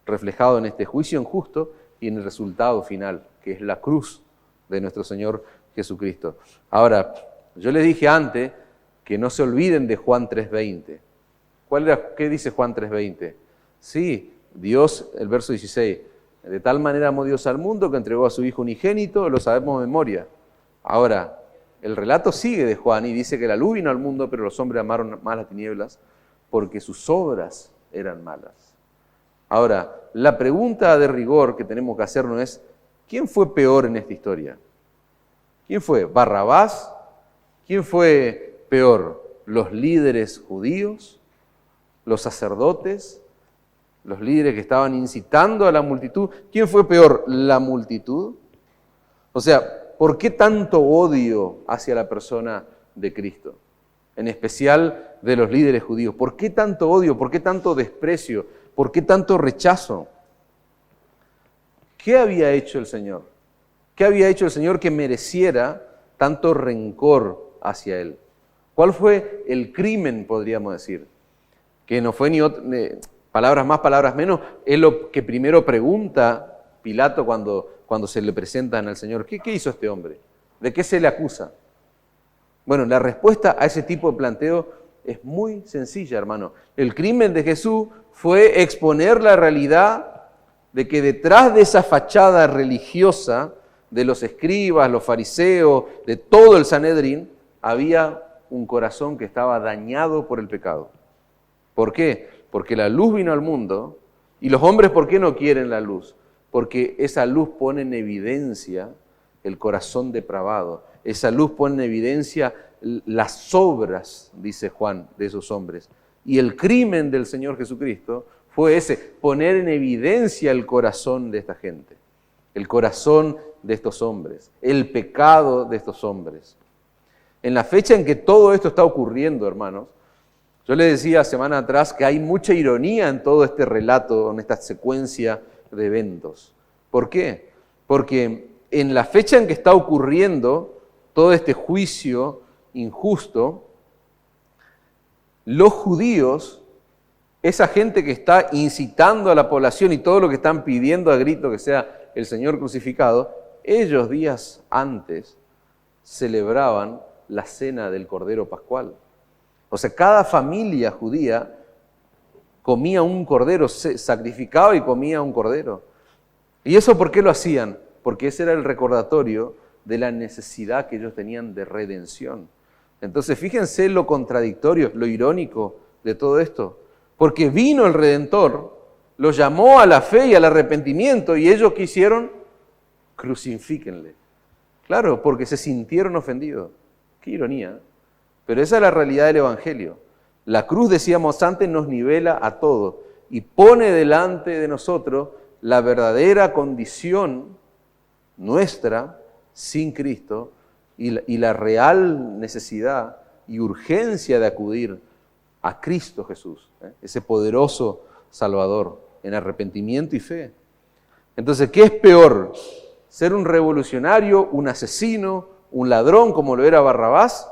Reflejado en este juicio injusto y en el resultado final, que es la cruz de nuestro Señor Jesucristo. Ahora, yo les dije antes que no se olviden de Juan 3:20. ¿Qué dice Juan 3:20? Sí, Dios, el verso 16, de tal manera amó Dios al mundo que entregó a su Hijo unigénito, lo sabemos de memoria. Ahora, el relato sigue de Juan y dice que la luz vino al mundo, pero los hombres amaron más las tinieblas porque sus obras eran malas. Ahora, la pregunta de rigor que tenemos que hacernos es, ¿quién fue peor en esta historia? ¿Quién fue? ¿Barrabás? ¿Quién fue peor? ¿Los líderes judíos? ¿Los sacerdotes? ¿Los líderes que estaban incitando a la multitud? ¿Quién fue peor? ¿La multitud? O sea, ¿por qué tanto odio hacia la persona de Cristo? En especial de los líderes judíos. ¿Por qué tanto odio? ¿Por qué tanto desprecio? ¿Por qué tanto rechazo? ¿Qué había hecho el Señor? ¿Qué había hecho el Señor que mereciera tanto rencor hacia Él? ¿Cuál fue el crimen, podríamos decir? Que no fue ni palabras más, palabras menos. Es lo que primero pregunta Pilato cuando se le presentan al Señor. ¿Qué hizo este hombre? ¿De qué se le acusa? Bueno, la respuesta a ese tipo de planteo es muy sencilla, hermano. El crimen de Jesús fue exponer la realidad de que detrás de esa fachada religiosa de los escribas, los fariseos, de todo el Sanedrín, había un corazón que estaba dañado por el pecado. ¿Por qué? Porque la luz vino al mundo, y los hombres, ¿por qué no quieren la luz? Porque esa luz pone en evidencia el corazón depravado. Esa luz pone en evidencia las obras, dice Juan, de esos hombres. Y el crimen del Señor Jesucristo fue ese, poner en evidencia el corazón de esta gente, el corazón de estos hombres, el pecado de estos hombres. En la fecha en que todo esto está ocurriendo, hermanos, yo les decía semana atrás que hay mucha ironía en todo este relato, en esta secuencia de eventos. ¿Por qué? Porque en la fecha en que está ocurriendo todo este juicio injusto, los judíos, esa gente que está incitando a la población y todo lo que están pidiendo a grito que sea el Señor crucificado, ellos días antes celebraban la cena del Cordero Pascual. O sea, cada familia judía comía un cordero, se sacrificaba y comía un cordero. ¿Y eso por qué lo hacían? Porque ese era el recordatorio de la necesidad que ellos tenían de redención. Entonces, fíjense lo contradictorio, lo irónico de todo esto. Porque vino el Redentor, los llamó a la fe y al arrepentimiento, y ellos ¿qué hicieron? Crucifíquenle. Claro, porque se sintieron ofendidos. Qué ironía. Pero esa es la realidad del Evangelio. La cruz, decíamos antes, nos nivela a todos y pone delante de nosotros la verdadera condición nuestra sin Cristo y la real necesidad y urgencia de acudir a Cristo Jesús, ese poderoso Salvador, en arrepentimiento y fe. Entonces, ¿qué es peor? ¿Ser un revolucionario, un asesino, un ladrón como lo era Barrabás?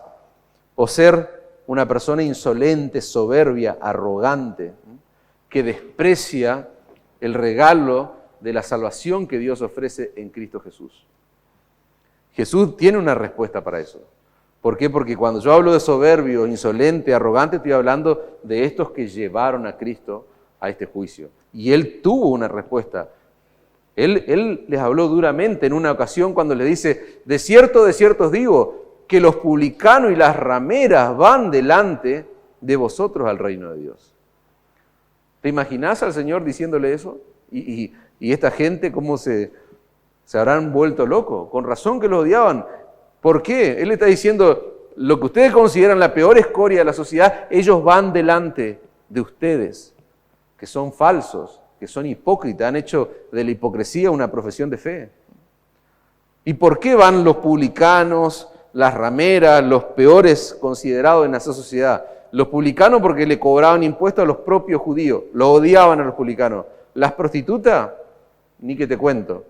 ¿O ser una persona insolente, soberbia, arrogante, que desprecia el regalo de la salvación que Dios ofrece en Cristo Jesús? Jesús tiene una respuesta para eso. ¿Por qué? Porque cuando yo hablo de soberbio, insolente, arrogante, estoy hablando de estos que llevaron a Cristo a este juicio. Y Él tuvo una respuesta. Él les habló duramente en una ocasión cuando les dice, de cierto os digo, que los publicanos y las rameras van delante de vosotros al reino de Dios. ¿Te imaginás al Señor diciéndole eso? Y esta gente, ¿cómo se habrán vuelto locos? Con razón que lo odiaban. ¿Por qué? Él está diciendo, lo que ustedes consideran la peor escoria de la sociedad, ellos van delante de ustedes, que son falsos, que son hipócritas, han hecho de la hipocresía una profesión de fe. ¿Y por qué van los publicanos, las rameras, los peores considerados en esa sociedad? Los publicanos porque le cobraban impuestos a los propios judíos, los odiaban a los publicanos. Las prostitutas, ni que te cuento.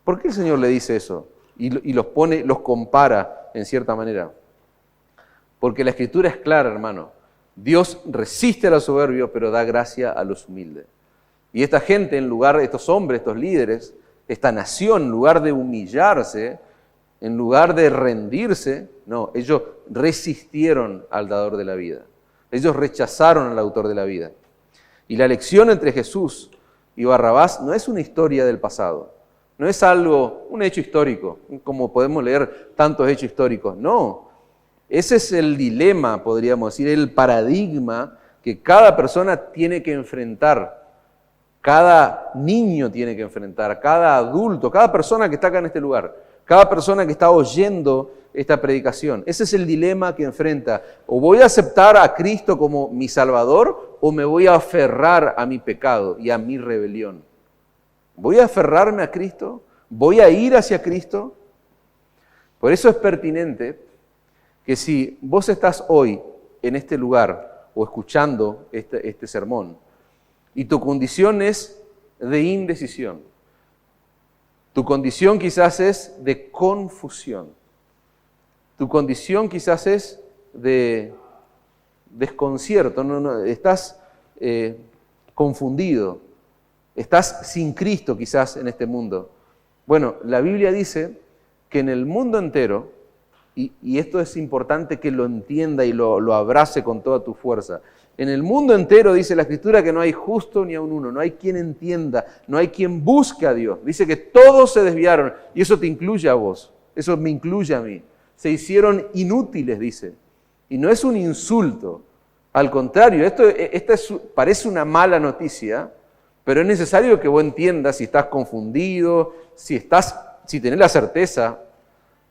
¿Por qué el Señor le dice eso? Y los compara en cierta manera. Porque la Escritura es clara, hermano. Dios resiste a los soberbios, pero da gracia a los humildes. Y esta gente, en lugar de estos hombres, estos líderes, esta nación, en lugar de humillarse, en lugar de rendirse, no, ellos resistieron al dador de la vida. Ellos rechazaron al autor de la vida. Y la elección entre Jesús y Barrabás no es una historia del pasado, no es un hecho histórico, como podemos leer tantos hechos históricos, no. Ese es el dilema, podríamos decir, el paradigma que cada persona tiene que enfrentar, cada niño tiene que enfrentar, cada adulto, cada persona que está acá en este lugar, cada persona que está oyendo esta predicación. Ese es el dilema que enfrenta. O voy a aceptar a Cristo como mi Salvador o me voy a aferrar a mi pecado y a mi rebelión. ¿Voy a aferrarme a Cristo? ¿Voy a ir hacia Cristo? Por eso es pertinente que si vos estás hoy en este lugar o escuchando este sermón y tu condición es de indecisión, tu condición quizás es de confusión, tu condición quizás es de desconcierto, estás confundido, estás sin Cristo quizás en este mundo. Bueno, la Biblia dice que en el mundo entero, y esto es importante que lo entienda y lo abrace con toda tu fuerza, en el mundo entero dice la Escritura que no hay justo ni aun uno, no hay quien entienda, no hay quien busque a Dios. Dice que todos se desviaron, y eso te incluye a vos, eso me incluye a mí. Se hicieron inútiles, dice. Y no es un insulto, al contrario, esta parece una mala noticia, pero es necesario que vos entiendas si estás confundido, si tenés la certeza,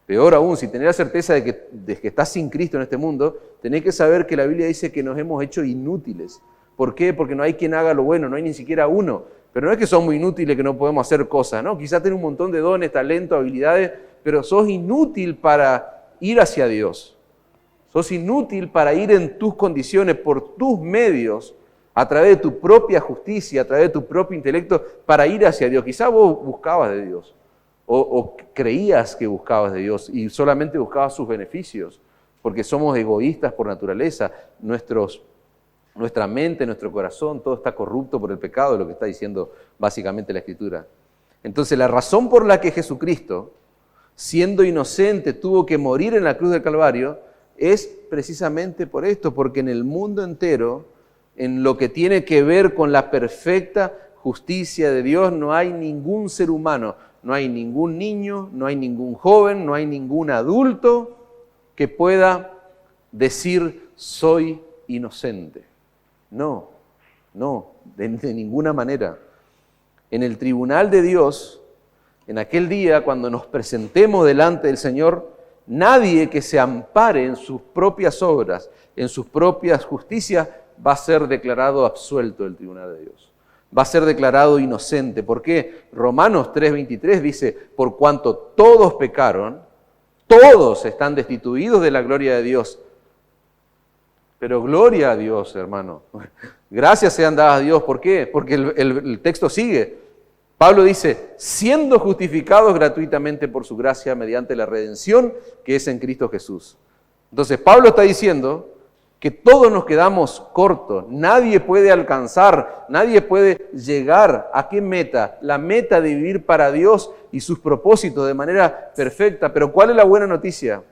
peor aún, si tenés la certeza de que estás sin Cristo en este mundo, tenés que saber que la Biblia dice que nos hemos hecho inútiles. ¿Por qué? Porque no hay quien haga lo bueno, no hay ni siquiera uno. Pero no es que somos inútiles, que no podemos hacer cosas, ¿no? Quizás tenés un montón de dones, talentos, habilidades, pero sos inútil para ir hacia Dios. Sos inútil para ir en tus condiciones, por tus medios, a través de tu propia justicia, a través de tu propio intelecto, para ir hacia Dios. Quizás vos buscabas de Dios. O creías que buscabas de Dios y solamente buscabas sus beneficios, porque somos egoístas por naturaleza, nuestra mente, nuestro corazón, todo está corrupto por el pecado, es lo que está diciendo básicamente la Escritura. Entonces la razón por la que Jesucristo, siendo inocente, tuvo que morir en la cruz del Calvario, es precisamente por esto, porque en el mundo entero, en lo que tiene que ver con la perfecta justicia de Dios, no hay ningún ser humano, no hay ningún niño, no hay ningún joven, no hay ningún adulto que pueda decir soy inocente. No, de ninguna manera. En el tribunal de Dios, en aquel día cuando nos presentemos delante del Señor, nadie que se ampare en sus propias obras, en sus propias justicias, va a ser declarado absuelto del tribunal de Dios. Va a ser declarado inocente. ¿Por qué? Romanos 3:23 dice, por cuanto todos pecaron, todos están destituidos de la gloria de Dios. Pero gloria a Dios, hermano. Gracias sean dadas a Dios. ¿Por qué? Porque el texto sigue. Pablo dice, siendo justificados gratuitamente por su gracia mediante la redención que es en Cristo Jesús. Entonces Pablo está diciendo que todos nos quedamos cortos, nadie puede alcanzar, nadie puede llegar a qué meta, la meta de vivir para Dios y sus propósitos de manera perfecta. Pero ¿cuál es la buena noticia?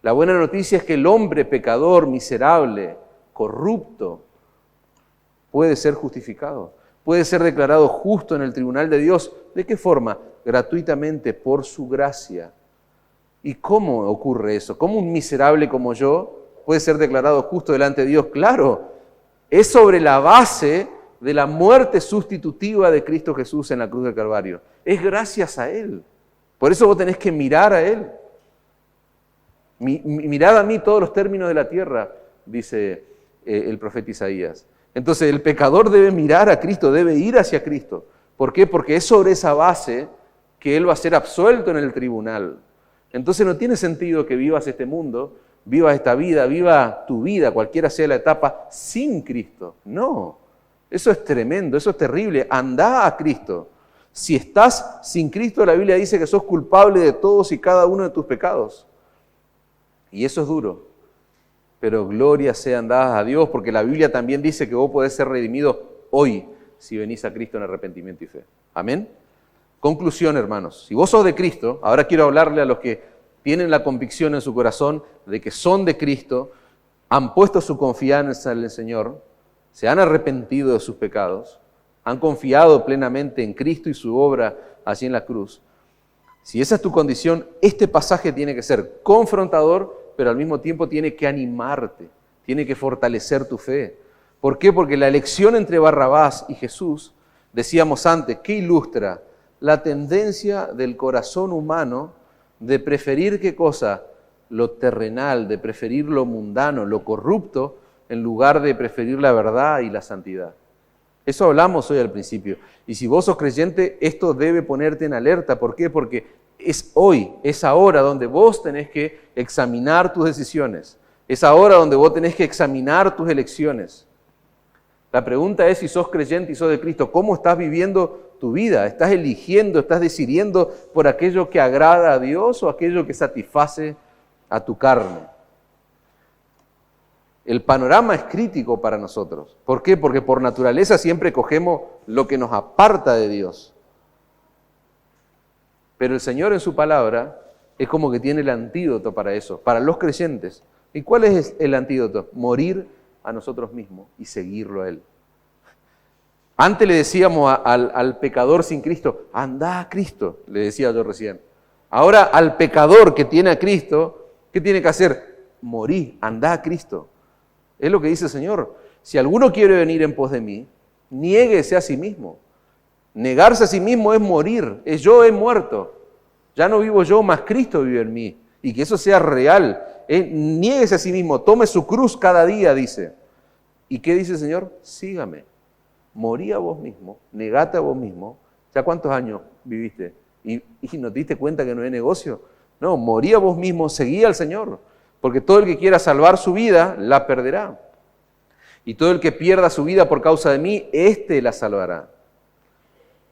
La buena noticia es que el hombre pecador, miserable, corrupto, puede ser justificado, puede ser declarado justo en el tribunal de Dios. ¿De qué forma? Gratuitamente, por su gracia. ¿Y cómo ocurre eso? ¿Cómo un miserable como yo puede ser declarado justo delante de Dios? Claro, es sobre la base de la muerte sustitutiva de Cristo Jesús en la cruz del Calvario. Es gracias a Él. Por eso vos tenés que mirar a Él. Mirad a mí todos los términos de la tierra, dice el profeta Isaías. Entonces el pecador debe mirar a Cristo, debe ir hacia Cristo. ¿Por qué? Porque es sobre esa base que Él va a ser absuelto en el tribunal. Entonces no tiene sentido que vivas este mundo, vivas esta vida, viva tu vida, cualquiera sea la etapa, sin Cristo. No, eso es tremendo, eso es terrible. Andá a Cristo. Si estás sin Cristo, la Biblia dice que sos culpable de todos y cada uno de tus pecados. Y eso es duro. Pero gloria sean dadas a Dios, porque la Biblia también dice que vos podés ser redimido hoy si venís a Cristo en arrepentimiento y fe. Amén. Conclusión, hermanos. Si vos sos de Cristo, ahora quiero hablarle a los que tienen la convicción en su corazón de que son de Cristo, han puesto su confianza en el Señor. se han arrepentido de sus pecados, han confiado plenamente en Cristo y su obra allí en la cruz. Si esa es tu condición, este pasaje tiene que ser confrontador, pero al mismo tiempo tiene que animarte, tiene que fortalecer tu fe. ¿Por qué? Porque la elección entre Barrabás y Jesús, decíamos antes, ¿qué ilustra? La tendencia del corazón humano de preferir ¿qué cosa? Lo terrenal, de preferir lo mundano, lo corrupto, en lugar de preferir la verdad y la santidad. Eso hablamos hoy al principio. Y si vos sos creyente, esto debe ponerte en alerta. ¿Por qué? Porque es hoy, es ahora donde vos tenés que examinar tus decisiones. Es ahora donde vos tenés que examinar tus elecciones. La pregunta es si sos creyente y sos de Cristo, ¿cómo estás viviendo tu vida? ¿Estás eligiendo, estás decidiendo por aquello que agrada a Dios o aquello que satisface a tu carne? El panorama es crítico para nosotros. ¿Por qué? Porque por naturaleza siempre cogemos lo que nos aparta de Dios. Pero el Señor en su palabra es como que tiene el antídoto para eso, para los creyentes. ¿Y cuál es el antídoto? Morir a nosotros mismos y seguirlo a Él. Antes le decíamos al pecador sin Cristo, anda a Cristo, le decía yo recién. Ahora al pecador que tiene a Cristo, ¿qué tiene que hacer? Morir, anda a Cristo. Es lo que dice el Señor. Si alguno quiere venir en pos de mí, niéguese a sí mismo. Negarse a sí mismo es morir, es yo he muerto. Ya no vivo yo, más Cristo vive en mí. Y que eso sea real. Niéguese a sí mismo, tome su cruz cada día, dice. ¿Y qué dice el Señor? Sígame. Morí a vos mismo, negate a vos mismo. ¿Ya cuántos años viviste? ¿Y no te diste cuenta que no es negocio? No, morí a vos mismo, seguí al Señor. Porque todo el que quiera salvar su vida, la perderá. Y todo el que pierda su vida por causa de mí, éste la salvará.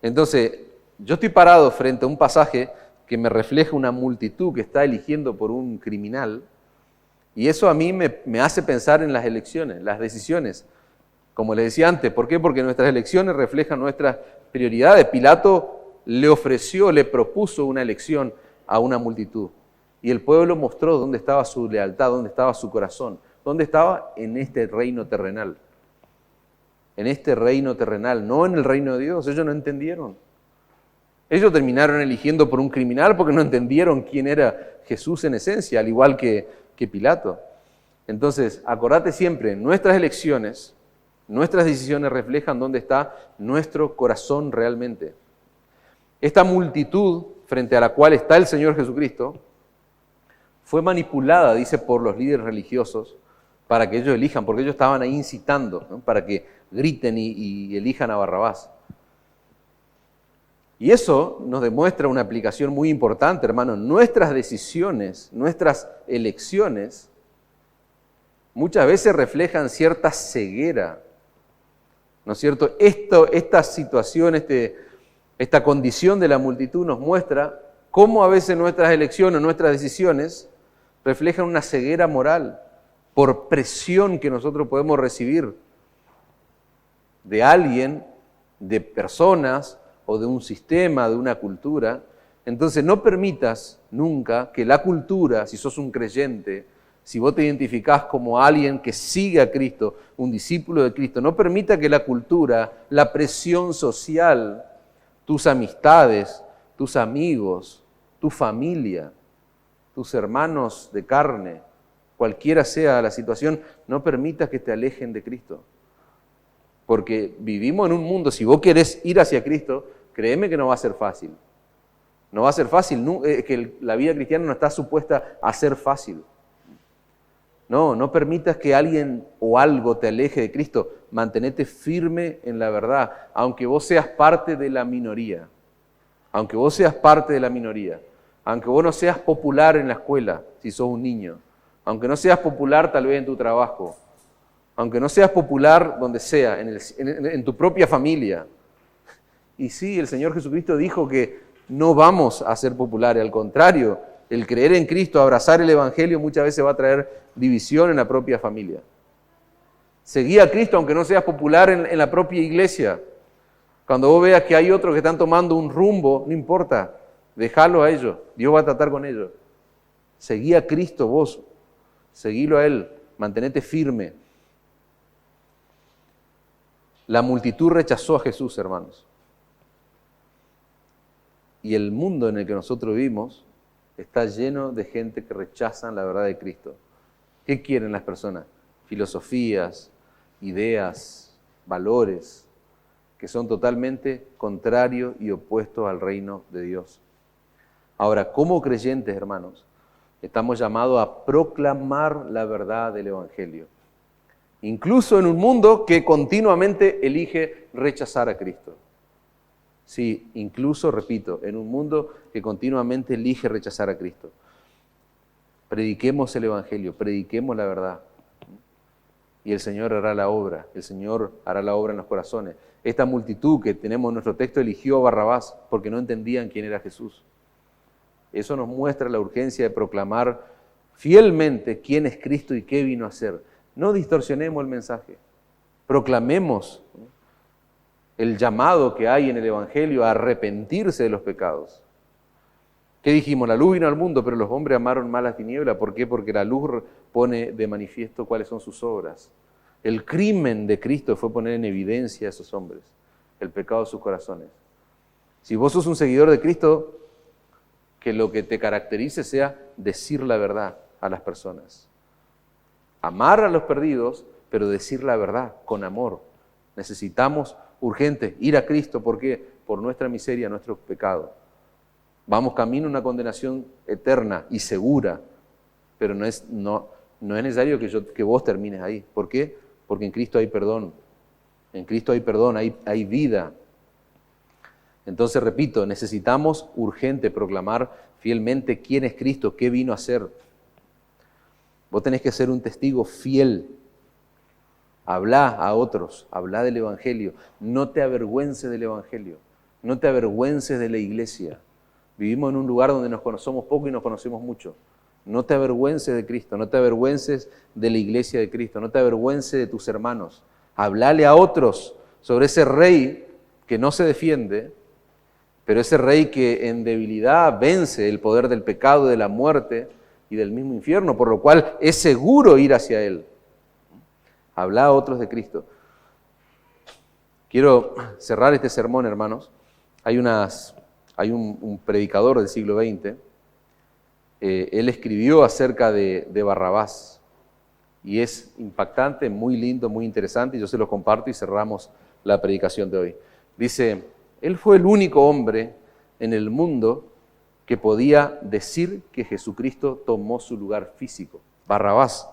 Entonces, yo estoy parado frente a un pasaje que me refleja una multitud que está eligiendo por un criminal, y eso a mí me hace pensar en las elecciones, las decisiones. Como les decía antes, ¿por qué? Porque nuestras elecciones reflejan nuestras prioridades. Pilato le ofreció, le propuso una elección a una multitud. Y el pueblo mostró dónde estaba su lealtad, dónde estaba su corazón. ¿Dónde estaba? En este reino terrenal. En este reino terrenal, no en el reino de Dios. Ellos no entendieron. Ellos terminaron eligiendo por un criminal porque no entendieron quién era Jesús en esencia, al igual que Pilato. Entonces, acordate siempre, nuestras elecciones, nuestras decisiones reflejan dónde está nuestro corazón realmente. Esta multitud frente a la cual está el Señor Jesucristo fue manipulada, dice, por los líderes religiosos para que ellos elijan, porque ellos estaban ahí incitando, ¿no? Para que griten y elijan a Barrabás. Y eso nos demuestra una aplicación muy importante, hermano. Nuestras decisiones, nuestras elecciones, muchas veces reflejan cierta ceguera, ¿no es cierto? Esta situación, esta condición de la multitud nos muestra cómo a veces nuestras elecciones, nuestras decisiones, reflejan una ceguera moral por presión que nosotros podemos recibir de alguien, de personas o de un sistema, de una cultura. Entonces no permitas nunca que la cultura, si sos un creyente, si vos te identificás como alguien que sigue a Cristo, un discípulo de Cristo, no permita que la cultura, la presión social, tus amistades, tus amigos, tu familia, tus hermanos de carne, cualquiera sea la situación, no permitas que te alejen de Cristo. Porque vivimos en un mundo, si vos querés ir hacia Cristo, créeme que no va a ser fácil. No va a ser fácil, que la vida cristiana no está supuesta a ser fácil. No permitas que alguien o algo te aleje de Cristo. Mantenete firme en la verdad, aunque vos seas parte de la minoría. Aunque vos seas parte de la minoría. Aunque vos no seas popular en la escuela, si sos un niño. Aunque no seas popular tal vez en tu trabajo. Aunque no seas popular donde sea, en tu propia familia. Y sí, el Señor Jesucristo dijo que no vamos a ser populares, al contrario, el creer en Cristo, abrazar el Evangelio muchas veces va a traer división en la propia familia. Seguí a Cristo aunque no seas popular en la propia iglesia. Cuando vos veas que hay otros que están tomando un rumbo, no importa, déjalo a ellos, Dios va a tratar con ellos. Seguí a Cristo vos, seguílo a Él, mantenete firme. La multitud rechazó a Jesús, hermanos. Y el mundo en el que nosotros vivimos está lleno de gente que rechazan la verdad de Cristo. ¿Qué quieren las personas? Filosofías, ideas, valores que son totalmente contrarios y opuestos al reino de Dios. Ahora, como creyentes, hermanos, estamos llamados a proclamar la verdad del Evangelio, incluso en un mundo que continuamente elige rechazar a Cristo. Sí, incluso, repito, en un mundo que continuamente elige rechazar a Cristo. Prediquemos el Evangelio, prediquemos la verdad. Y el Señor hará la obra, el Señor hará la obra en los corazones. Esta multitud que tenemos en nuestro texto eligió a Barrabás porque no entendían quién era Jesús. Eso nos muestra la urgencia de proclamar fielmente quién es Cristo y qué vino a hacer. No distorsionemos el mensaje, proclamemos el llamado que hay en el Evangelio a arrepentirse de los pecados. ¿Qué dijimos? La luz vino al mundo, pero los hombres amaron más las tinieblas. ¿Por qué? Porque la luz pone de manifiesto cuáles son sus obras. El crimen de Cristo fue poner en evidencia a esos hombres, el pecado de sus corazones. Si vos sos un seguidor de Cristo, que lo que te caracterice sea decir la verdad a las personas. Amar a los perdidos, pero decir la verdad con amor. Necesitamos urgente ir a Cristo. ¿Por qué? Por nuestra miseria, nuestro pecado. Vamos camino a una condenación eterna y segura, pero no es necesario que vos termines ahí. ¿Por qué? Porque en Cristo hay perdón. En Cristo hay perdón, hay vida. Entonces, repito, necesitamos urgente proclamar fielmente quién es Cristo, qué vino a hacer. Vos tenés que ser un testigo fiel. Habla a otros, habla del Evangelio. No te avergüences del Evangelio. No te avergüences de la iglesia. Vivimos en un lugar donde nos conocemos poco y nos conocemos mucho. No te avergüences de Cristo, no te avergüences de la iglesia de Cristo, no te avergüences de tus hermanos. Hablale a otros sobre ese rey que no se defiende, pero ese rey que en debilidad vence el poder del pecado, de la muerte y del mismo infierno, por lo cual es seguro ir hacia él. Habla a otros de Cristo. Quiero cerrar este sermón, hermanos. Hay un predicador del siglo XX, él escribió acerca de Barrabás y es impactante, muy lindo, muy interesante, y yo se los comparto y cerramos la predicación de hoy. Dice, él fue el único hombre en el mundo que podía decir que Jesucristo tomó su lugar físico, Barrabás,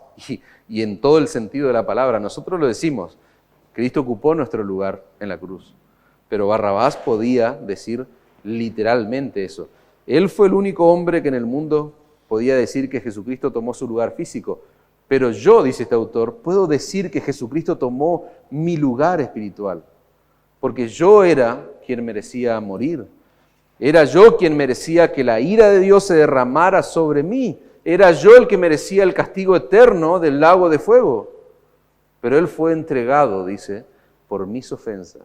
y en todo el sentido de la palabra. Nosotros lo decimos, Cristo ocupó nuestro lugar en la cruz, pero Barrabás podía decir literalmente eso. Él fue el único hombre que en el mundo podía decir que Jesucristo tomó su lugar físico. Pero yo, dice este autor, puedo decir que Jesucristo tomó mi lugar espiritual. Porque yo era quien merecía morir. Era yo quien merecía que la ira de Dios se derramara sobre mí. Era yo el que merecía el castigo eterno del lago de fuego. Pero Él fue entregado, dice, por mis ofensas.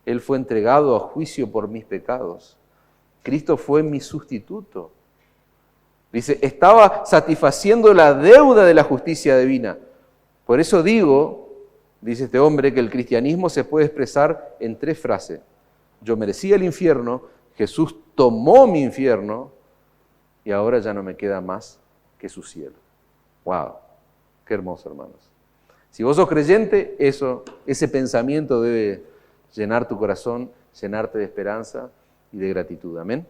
Él fue entregado a juicio por mis pecados. Cristo fue mi sustituto. Dice, estaba satisfaciendo la deuda de la justicia divina. Por eso digo, dice este hombre, que el cristianismo se puede expresar en 3 frases. Yo merecía el infierno, Jesús tomó mi infierno y ahora ya no me queda más que su cielo. ¡Wow! ¡Qué hermoso, hermanos! Si vos sos creyente, ese pensamiento debe llenar tu corazón, llenarte de esperanza y de gratitud. Amén.